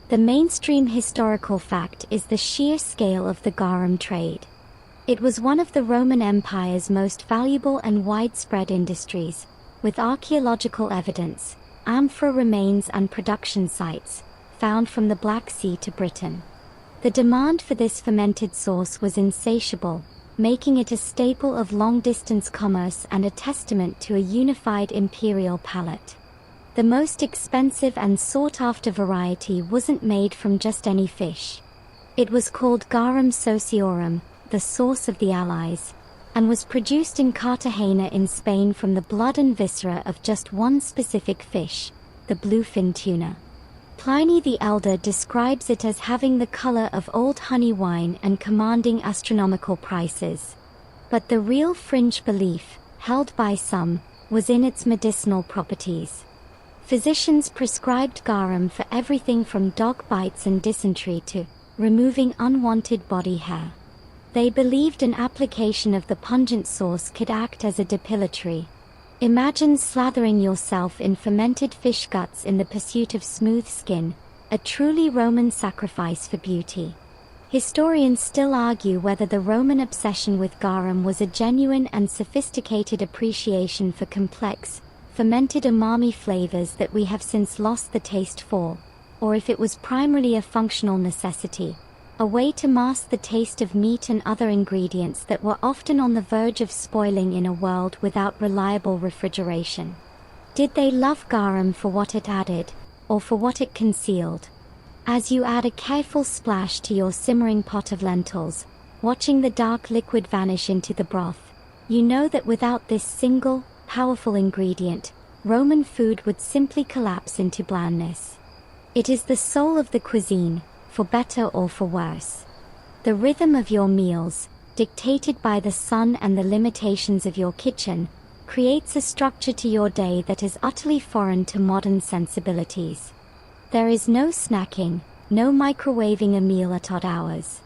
The mainstream historical fact is the sheer scale of the garum trade. It was one of the Roman Empire's most valuable and widespread industries, with archaeological evidence, amphora remains and production sites, found from the Black Sea to Britain. The demand for this fermented sauce was insatiable, making it a staple of long-distance commerce and a testament to a unified imperial palate. The most expensive and sought-after variety wasn't made from just any fish. It was called garum sociorum, the sauce of the Allies, and was produced in Cartagena in Spain from the blood and viscera of just one specific fish, the bluefin tuna. Pliny the Elder describes it as having the color of old honey wine and commanding astronomical prices. But the real fringe belief, held by some, was in its medicinal properties. Physicians prescribed garum for everything from dog bites and dysentery to removing unwanted body hair. They believed an application of the pungent sauce could act as a depilatory. Imagine slathering yourself in fermented fish guts in the pursuit of smooth skin, a truly Roman sacrifice for beauty. Historians still argue whether the Roman obsession with garum was a genuine and sophisticated appreciation for complex, fermented umami flavors that we have since lost the taste for, or if it was primarily a functional necessity, a way to mask the taste of meat and other ingredients that were often on the verge of spoiling in a world without reliable refrigeration. Did they love garum for what it added, or for what it concealed? As you add a careful splash to your simmering pot of lentils, watching the dark liquid vanish into the broth, you know that without this single, powerful ingredient, Roman food would simply collapse into blandness. It is the soul of the cuisine, for better or for worse. The rhythm of your meals, dictated by the sun and the limitations of your kitchen, creates a structure to your day that is utterly foreign to modern sensibilities. There is no snacking, no microwaving a meal at odd hours.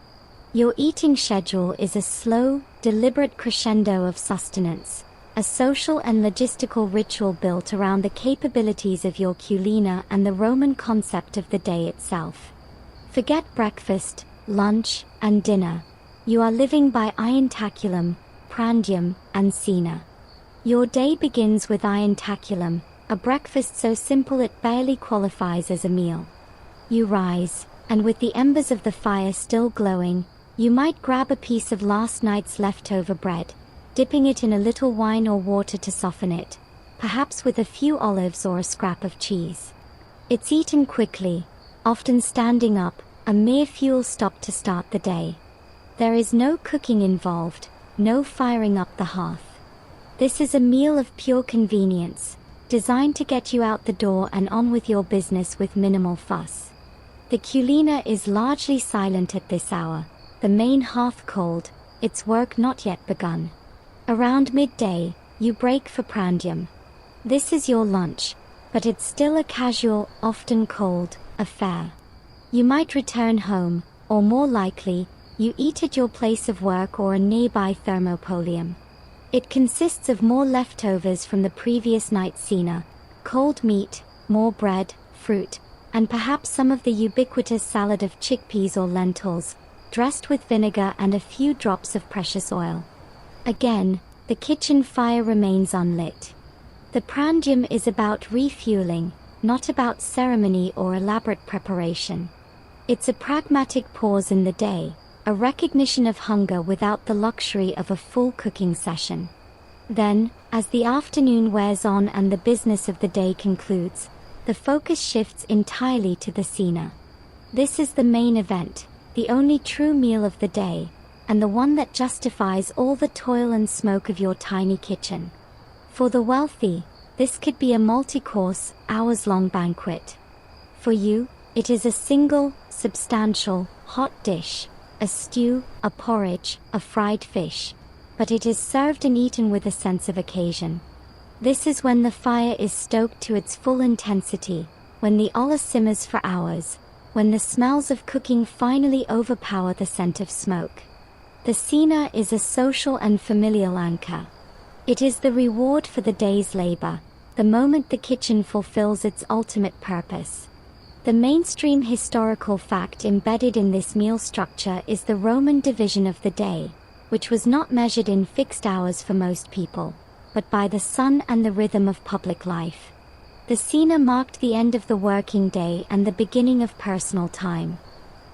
Your eating schedule is a slow, deliberate crescendo of sustenance, a social and logistical ritual built around the capabilities of your culina and the Roman concept of the day itself. Forget breakfast, lunch, and dinner. You are living by ientaculum, prandium, and cena. Your day begins with ientaculum, a breakfast so simple it barely qualifies as a meal. You rise, and with the embers of the fire still glowing, you might grab a piece of last night's leftover bread, dipping it in a little wine or water to soften it, perhaps with a few olives or a scrap of cheese. It's eaten quickly, often standing up, a mere fuel stop to start the day. There is no cooking involved, no firing up the hearth. This is a meal of pure convenience, designed to get you out the door and on with your business with minimal fuss. The culina is largely silent at this hour, the main hearth cold, its work not yet begun. Around midday, you break for prandium. This is your lunch, but it's still a casual, often cold, affair. You might return home, or more likely, you eat at your place of work or a nearby thermopolium. It consists of more leftovers from the previous night's cena, cold meat, more bread, fruit, and perhaps some of the ubiquitous salad of chickpeas or lentils, dressed with vinegar and a few drops of precious oil. Again, the kitchen fire remains unlit. The prandium is about refueling, not about ceremony or elaborate preparation. It's a pragmatic pause in the day, a recognition of hunger without the luxury of a full cooking session. Then, as the afternoon wears on and the business of the day concludes, the focus shifts entirely to the cena. This is the main event, the only true meal of the day, and the one that justifies all the toil and smoke of your tiny kitchen. For the wealthy, this could be a multi-course, hours-long banquet. For you, it is a single, substantial, hot dish, a stew, a porridge, a fried fish, but it is served and eaten with a sense of occasion. This is when the fire is stoked to its full intensity, when the olla simmers for hours, when the smells of cooking finally overpower the scent of smoke. The cena is a social and familial anchor. It is the reward for the day's labor, the moment the kitchen fulfills its ultimate purpose. The mainstream historical fact embedded in this meal structure is the Roman division of the day, which was not measured in fixed hours for most people, but by the sun and the rhythm of public life. The cena marked the end of the working day and the beginning of personal time.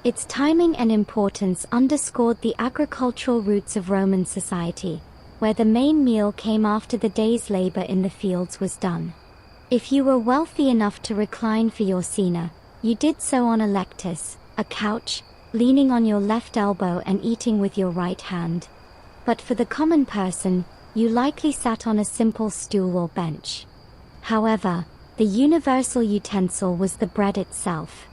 Its timing and importance underscored the agricultural roots of Roman society, where the main meal came after the day's labor in the fields was done. If you were wealthy enough to recline for your cena, you did so on a lectus, a couch, leaning on your left elbow and eating with your right hand. But for the common person, you likely sat on a simple stool or bench. However, the universal utensil was the bread itself.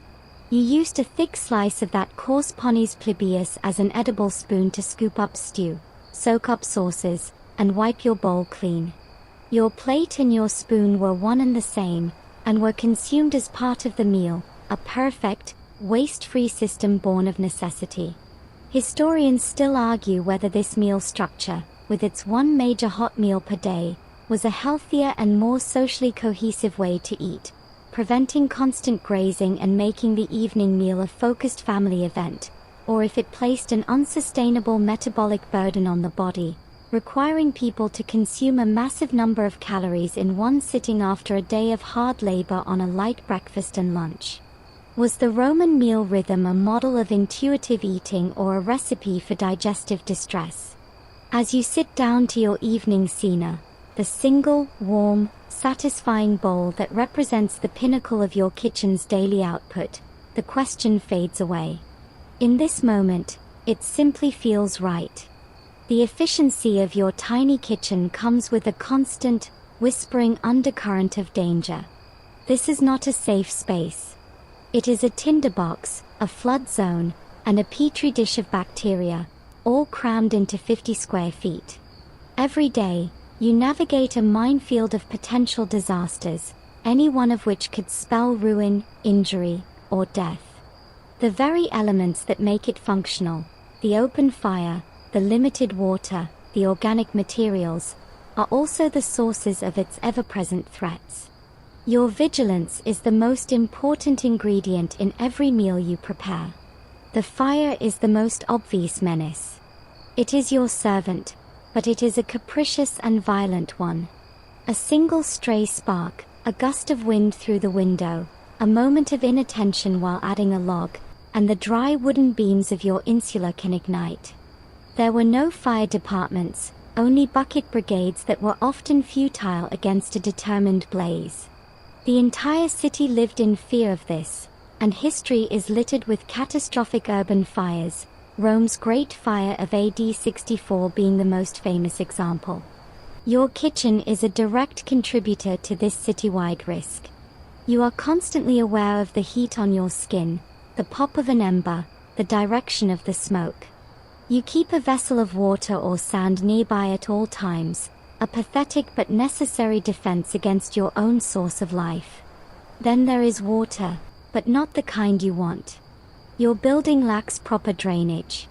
You used a thick slice of that coarse ponis plebeius as an edible spoon to scoop up stew, soak up sauces, and wipe your bowl clean. Your plate and your spoon were one and the same, and were consumed as part of the meal, a perfect, waste-free system born of necessity. Historians still argue whether this meal structure, with its one major hot meal per day, was a healthier and more socially cohesive way to eat, preventing constant grazing and making the evening meal a focused family event, or if it placed an unsustainable metabolic burden on the body, requiring people to consume a massive number of calories in one sitting after a day of hard labor on a light breakfast and lunch. Was the Roman meal rhythm a model of intuitive eating or a recipe for digestive distress? As you sit down to your evening cena, the single, warm, satisfying bowl that represents the pinnacle of your kitchen's daily output, the question fades away. In this moment, it simply feels right. The efficiency of your tiny kitchen comes with a constant, whispering undercurrent of danger. This is not a safe space. It is a tinderbox, a flood zone, and a petri dish of bacteria, all crammed into 50 square feet. Every day, you navigate a minefield of potential disasters, any one of which could spell ruin, injury, or death. The very elements that make it functional, the open fire, the limited water, the organic materials, are also the sources of its ever-present threats. Your vigilance is the most important ingredient in every meal you prepare. The fire is the most obvious menace. It is your servant, but it is a capricious and violent one. A single stray spark, a gust of wind through the window, a moment of inattention while adding a log, and the dry wooden beams of your insula can ignite. There were no fire departments, only bucket brigades that were often futile against a determined blaze. The entire city lived in fear of this, and history is littered with catastrophic urban fires, Rome's Great Fire of AD 64 being the most famous example. Your kitchen is a direct contributor to this citywide risk. You are constantly aware of the heat on your skin, the pop of an ember, the direction of the smoke. You keep a vessel of water or sand nearby at all times, a pathetic but necessary defense against your own source of life. Then there is water, but not the kind you want. Your building lacks proper drainage.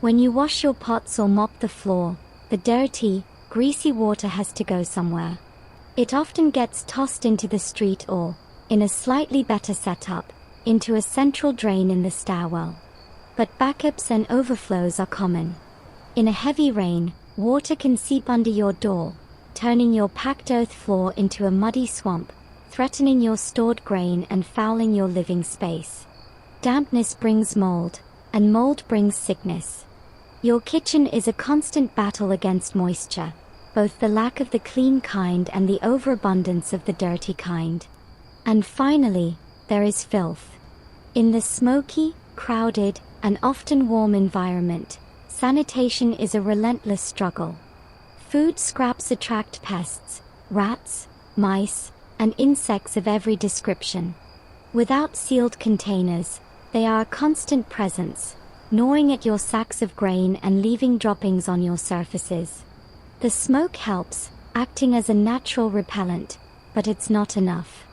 When you wash your pots or mop the floor, the dirty, greasy water has to go somewhere. It often gets tossed into the street or, in a slightly better setup, into a central drain in the stairwell. But backups and overflows are common. In a heavy rain, water can seep under your door, turning your packed earth floor into a muddy swamp, threatening your stored grain and fouling your living space. Dampness brings mold, and mold brings sickness. Your kitchen is a constant battle against moisture, both the lack of the clean kind and the overabundance of the dirty kind. And finally, there is filth. In the smoky, crowded, and often warm environment, sanitation is a relentless struggle. Food scraps attract pests, rats, mice, and insects of every description. Without sealed containers, they are a constant presence, gnawing at your sacks of grain and leaving droppings on your surfaces. The smoke helps, acting as a natural repellent, but it's not enough.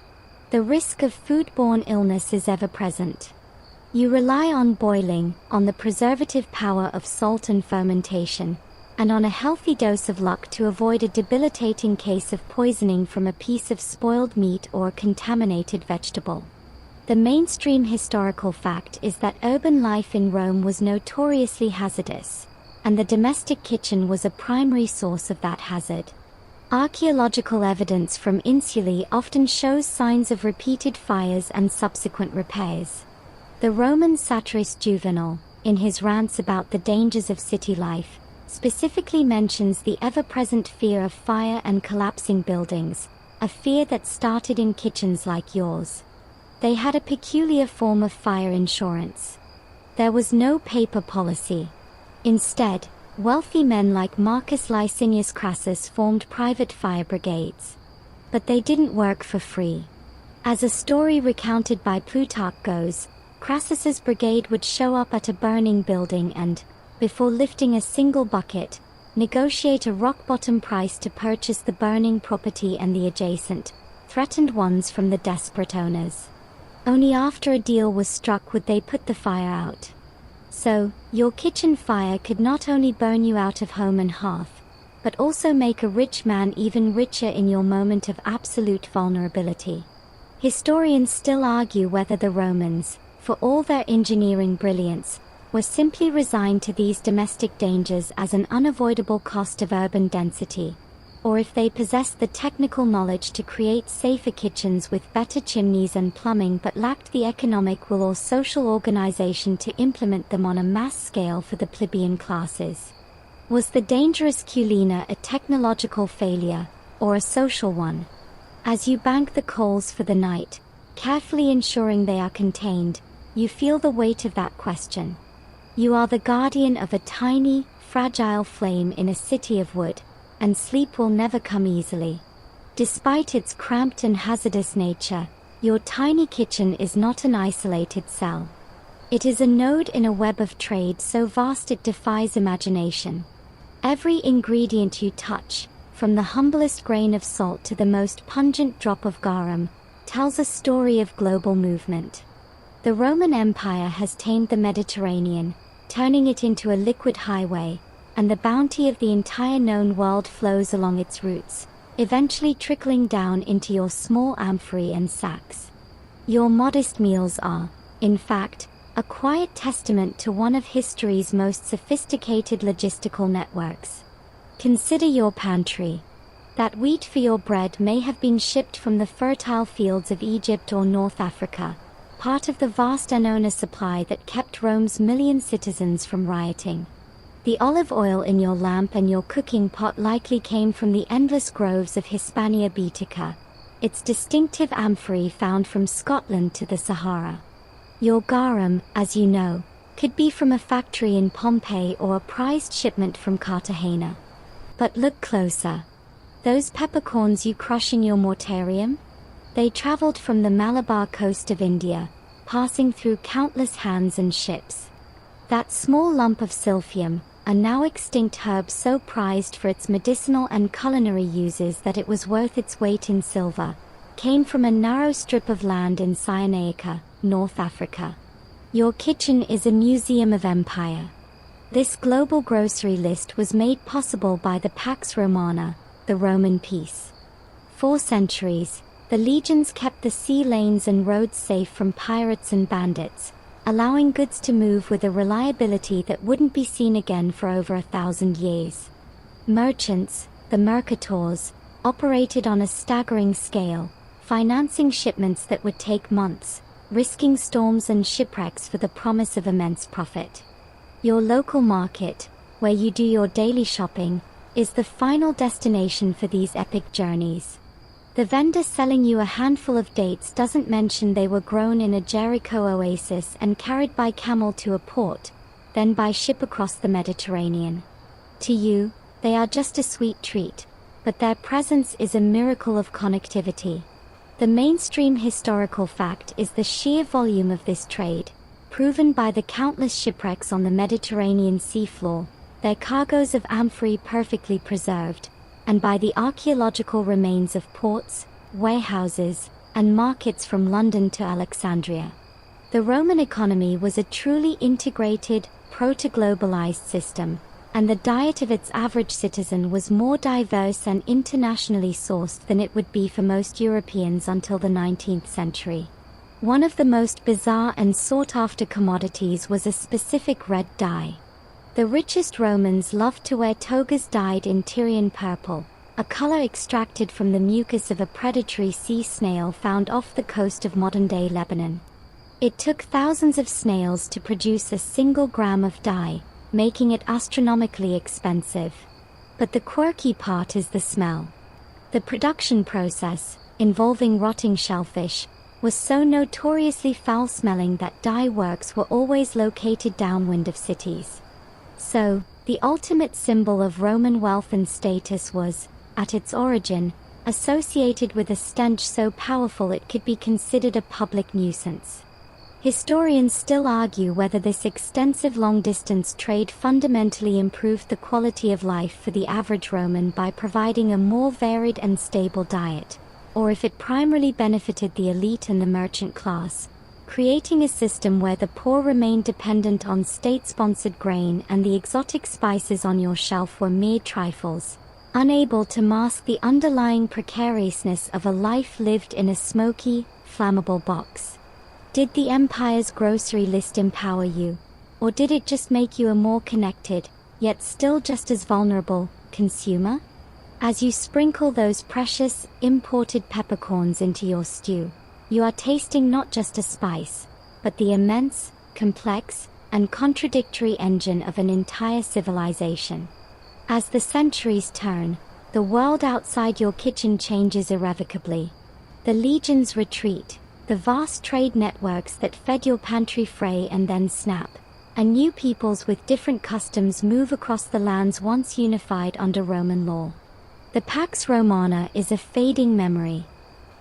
The risk of foodborne illness is ever present. You rely on boiling, on the preservative power of salt and fermentation, and on a healthy dose of luck to avoid a debilitating case of poisoning from a piece of spoiled meat or a contaminated vegetable. The mainstream historical fact is that urban life in Rome was notoriously hazardous, and the domestic kitchen was a primary source of that hazard. Archaeological evidence from insulae often shows signs of repeated fires and subsequent repairs. The Roman satirist Juvenal, in his rants about the dangers of city life, specifically mentions the ever-present fear of fire and collapsing buildings, a fear that started in kitchens like yours. They had a peculiar form of fire insurance. There was no paper policy. Instead, wealthy men like Marcus Licinius Crassus formed private fire brigades. But they didn't work for free. As a story recounted by Plutarch goes, Crassus's brigade would show up at a burning building and, before lifting a single bucket, negotiate a rock-bottom price to purchase the burning property and the adjacent, threatened ones from the desperate owners. Only after a deal was struck would they put the fire out. So, your kitchen fire could not only burn you out of home and hearth, but also make a rich man even richer in your moment of absolute vulnerability. Historians still argue whether the Romans, for all their engineering brilliance, were simply resigned to these domestic dangers as an unavoidable cost of urban density, or if they possessed the technical knowledge to create safer kitchens with better chimneys and plumbing but lacked the economic will or social organization to implement them on a mass scale for the plebeian classes. Was the dangerous culina a technological failure, or a social one? As you bank the coals for the night, carefully ensuring they are contained, you feel the weight of that question. You are the guardian of a tiny, fragile flame in a city of wood, and sleep will never come easily. Despite its cramped and hazardous nature, your tiny kitchen is not an isolated cell. It is a node in a web of trade so vast it defies imagination. Every ingredient you touch, from the humblest grain of salt to the most pungent drop of garum, tells a story of global movement. The Roman Empire has tamed the Mediterranean, turning it into a liquid highway, and the bounty of the entire known world flows along its routes, eventually trickling down into your small amphorae and sacks. Your modest meals are, in fact, a quiet testament to one of history's most sophisticated logistical networks. Consider your pantry. That wheat for your bread may have been shipped from the fertile fields of Egypt or North Africa, part of the vast Annona supply that kept Rome's million citizens from rioting. The olive oil in your lamp and your cooking pot likely came from the endless groves of Hispania Baetica, its distinctive amphorae found from Scotland to the Sahara. Your garum, as you know, could be from a factory in Pompeii or a prized shipment from Cartagena. But look closer. Those peppercorns you crush in your mortarium? They traveled from the Malabar coast of India, passing through countless hands and ships. That small lump of silphium, a now extinct herb so prized for its medicinal and culinary uses that it was worth its weight in silver, came from a narrow strip of land in Cyrenaica, North Africa. Your kitchen is a museum of empire. This global grocery list was made possible by the Pax Romana, the Roman peace. For centuries, the legions kept the sea lanes and roads safe from pirates and bandits, allowing goods to move with a reliability that wouldn't be seen again for over 1,000 years. Merchants, the mercators, operated on a staggering scale, financing shipments that would take months, risking storms and shipwrecks for the promise of immense profit. Your local market, where you do your daily shopping, is the final destination for these epic journeys. The vendor selling you a handful of dates doesn't mention they were grown in a Jericho oasis and carried by camel to a port, then by ship across the Mediterranean. To you, they are just a sweet treat, but their presence is a miracle of connectivity. The mainstream historical fact is the sheer volume of this trade, proven by the countless shipwrecks on the Mediterranean seafloor, their cargoes of amphorae perfectly preserved, and by the archaeological remains of ports, warehouses, and markets from London to Alexandria. The Roman economy was a truly integrated, proto-globalized system, and the diet of its average citizen was more diverse and internationally sourced than it would be for most Europeans until the 19th century. One of the most bizarre and sought-after commodities was a specific red dye. The richest Romans loved to wear togas dyed in Tyrian purple, a color extracted from the mucus of a predatory sea snail found off the coast of modern-day Lebanon. It took thousands of snails to produce a single gram of dye, making it astronomically expensive. But the quirky part is the smell. The production process, involving rotting shellfish, was so notoriously foul-smelling that dye works were always located downwind of cities. So, the ultimate symbol of Roman wealth and status was, at its origin, associated with a stench so powerful it could be considered a public nuisance. Historians still argue whether this extensive long-distance trade fundamentally improved the quality of life for the average Roman by providing a more varied and stable diet, or if it primarily benefited the elite and the merchant class, creating a system where the poor remained dependent on state-sponsored grain and the exotic spices on your shelf were mere trifles, unable to mask the underlying precariousness of a life lived in a smoky, flammable box. Did the empire's grocery list empower you, or did it just make you a more connected, yet still just as vulnerable, consumer? As you sprinkle those precious, imported peppercorns into your stew, you are tasting not just a spice, but the immense, complex, and contradictory engine of an entire civilization. As the centuries turn, the world outside your kitchen changes irrevocably. The legions retreat, the vast trade networks that fed your pantry fray and then snap, and new peoples with different customs move across the lands once unified under Roman law. The Pax Romana is a fading memory.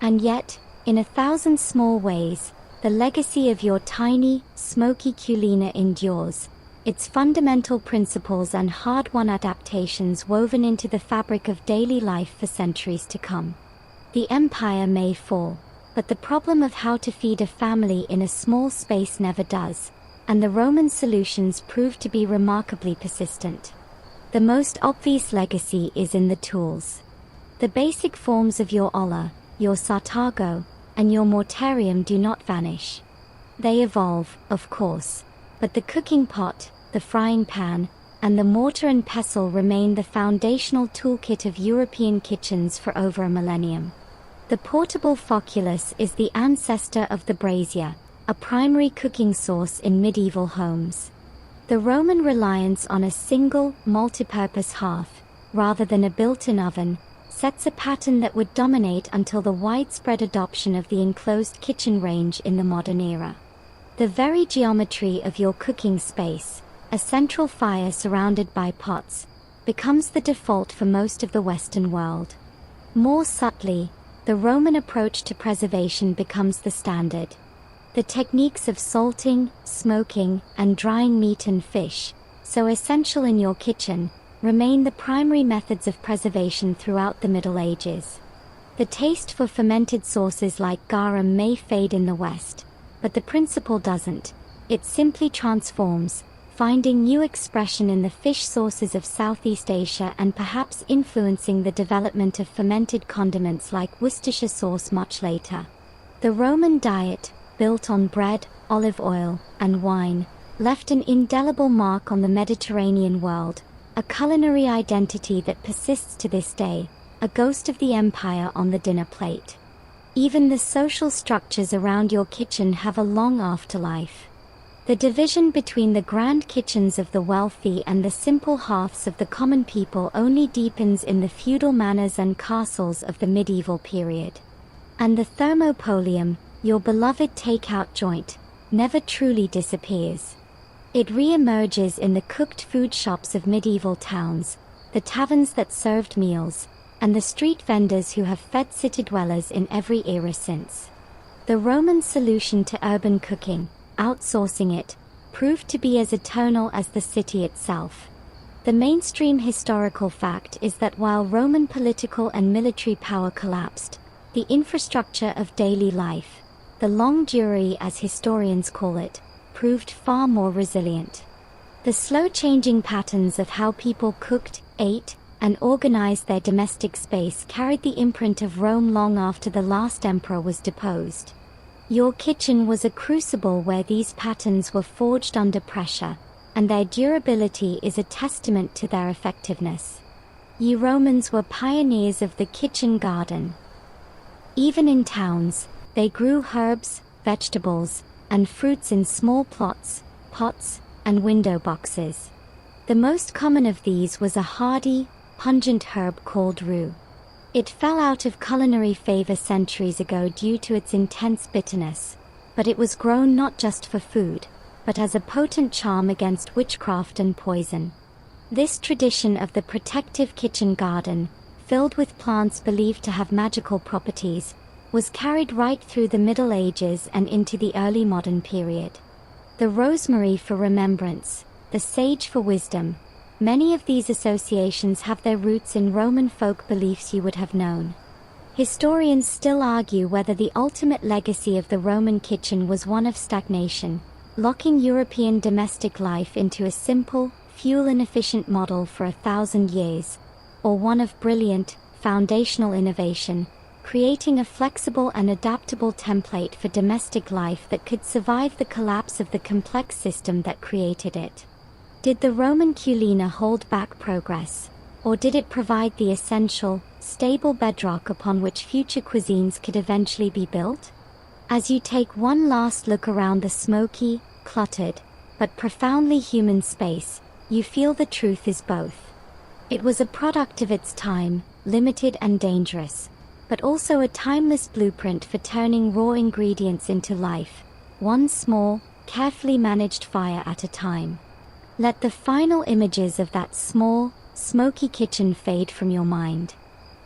And yet, in 1,000 small ways, the legacy of your tiny, smoky culina endures, its fundamental principles and hard-won adaptations woven into the fabric of daily life for centuries to come. The empire may fall, but the problem of how to feed a family in a small space never does, and the Roman solutions prove to be remarkably persistent. The most obvious legacy is in the tools. The basic forms of your olla, your sartago, and your mortarium do not vanish. They evolve, of course, but the cooking pot, the frying pan, and the mortar and pestle remain the foundational toolkit of European kitchens for over a millennium. The portable foculus is the ancestor of the brazier, a primary cooking source in medieval homes. The Roman reliance on a single, multipurpose hearth, rather than a built-in oven, sets a pattern that would dominate until the widespread adoption of the enclosed kitchen range in the modern era. The very geometry of your cooking space, a central fire surrounded by pots, becomes the default for most of the Western world. More subtly, the Roman approach to preservation becomes the standard. The techniques of salting, smoking, and drying meat and fish, so essential in your kitchen, remain the primary methods of preservation throughout the Middle Ages. The taste for fermented sauces like garum may fade in the West, but the principle doesn't. It simply transforms, finding new expression in the fish sauces of Southeast Asia and perhaps influencing the development of fermented condiments like Worcestershire sauce much later. The Roman diet, built on bread, olive oil, and wine, left an indelible mark on the Mediterranean world, a culinary identity that persists to this day, a ghost of the empire on the dinner plate. Even the social structures around your kitchen have a long afterlife. The division between the grand kitchens of the wealthy and the simple hearths of the common people only deepens in the feudal manors and castles of the medieval period. And the thermopolium, your beloved takeout joint, never truly disappears. It re-emerges in the cooked food shops of medieval towns, the taverns that served meals, and the street vendors who have fed city dwellers in every era since. The Roman solution to urban cooking, outsourcing it, proved to be as eternal as the city itself. The mainstream historical fact is that while Roman political and military power collapsed, the infrastructure of daily life, the longue durée as historians call it, proved far more resilient. The slow-changing patterns of how people cooked, ate, and organized their domestic space carried the imprint of Rome long after the last emperor was deposed. Your kitchen was a crucible where these patterns were forged under pressure, and their durability is a testament to their effectiveness. You Romans were pioneers of the kitchen garden. Even in towns, they grew herbs, vegetables, and fruits in small plots, pots, and window boxes. The most common of these was a hardy, pungent herb called rue. It fell out of culinary favor centuries ago due to its intense bitterness, but it was grown not just for food, but as a potent charm against witchcraft and poison. This tradition of the protective kitchen garden, filled with plants believed to have magical properties, was carried right through the Middle Ages and into the early modern period. The rosemary for remembrance, the sage for wisdom, many of these associations have their roots in Roman folk beliefs you would have known. Historians still argue whether the ultimate legacy of the Roman kitchen was one of stagnation, locking European domestic life into a simple, fuel-inefficient model for 1,000 years, or one of brilliant, foundational innovation, creating a flexible and adaptable template for domestic life that could survive the collapse of the complex system that created it. Did the Roman cucina hold back progress, or did it provide the essential, stable bedrock upon which future cuisines could eventually be built? As you take one last look around the smoky, cluttered, but profoundly human space, you feel the truth is both. It was a product of its time, limited and dangerous, but also a timeless blueprint for turning raw ingredients into life, one small, carefully managed fire at a time. Let the final images of that small, smoky kitchen fade from your mind.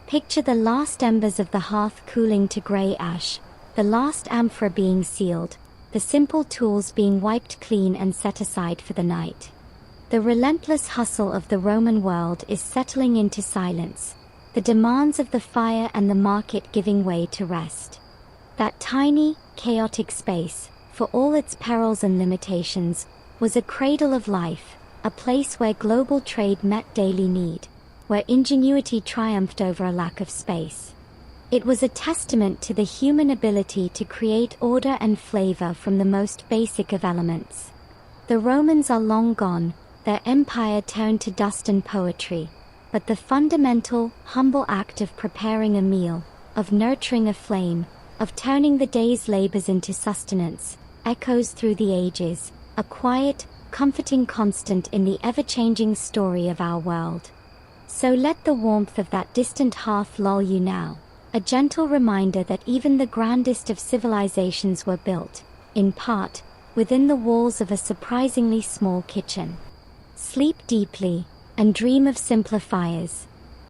Picture the last embers of the hearth cooling to gray ash, the last amphora being sealed, the simple tools being wiped clean and set aside for the night. The relentless hustle of the Roman world is settling into silence, the demands of the fire and the market giving way to rest. That tiny, chaotic space, for all its perils and limitations, was a cradle of life, a place where global trade met daily need, where ingenuity triumphed over a lack of space. It was a testament to the human ability to create order and flavor from the most basic of elements. The Romans are long gone, their empire turned to dust and poetry, but the fundamental, humble act of preparing a meal, of nurturing a flame, of turning the day's labors into sustenance, echoes through the ages, a quiet, comforting constant in the ever-changing story of our world. So let the warmth of that distant hearth lull you now, a gentle reminder that even the grandest of civilizations were built, in part, within the walls of a surprisingly small kitchen. Sleep deeply, and dream of simpler fires.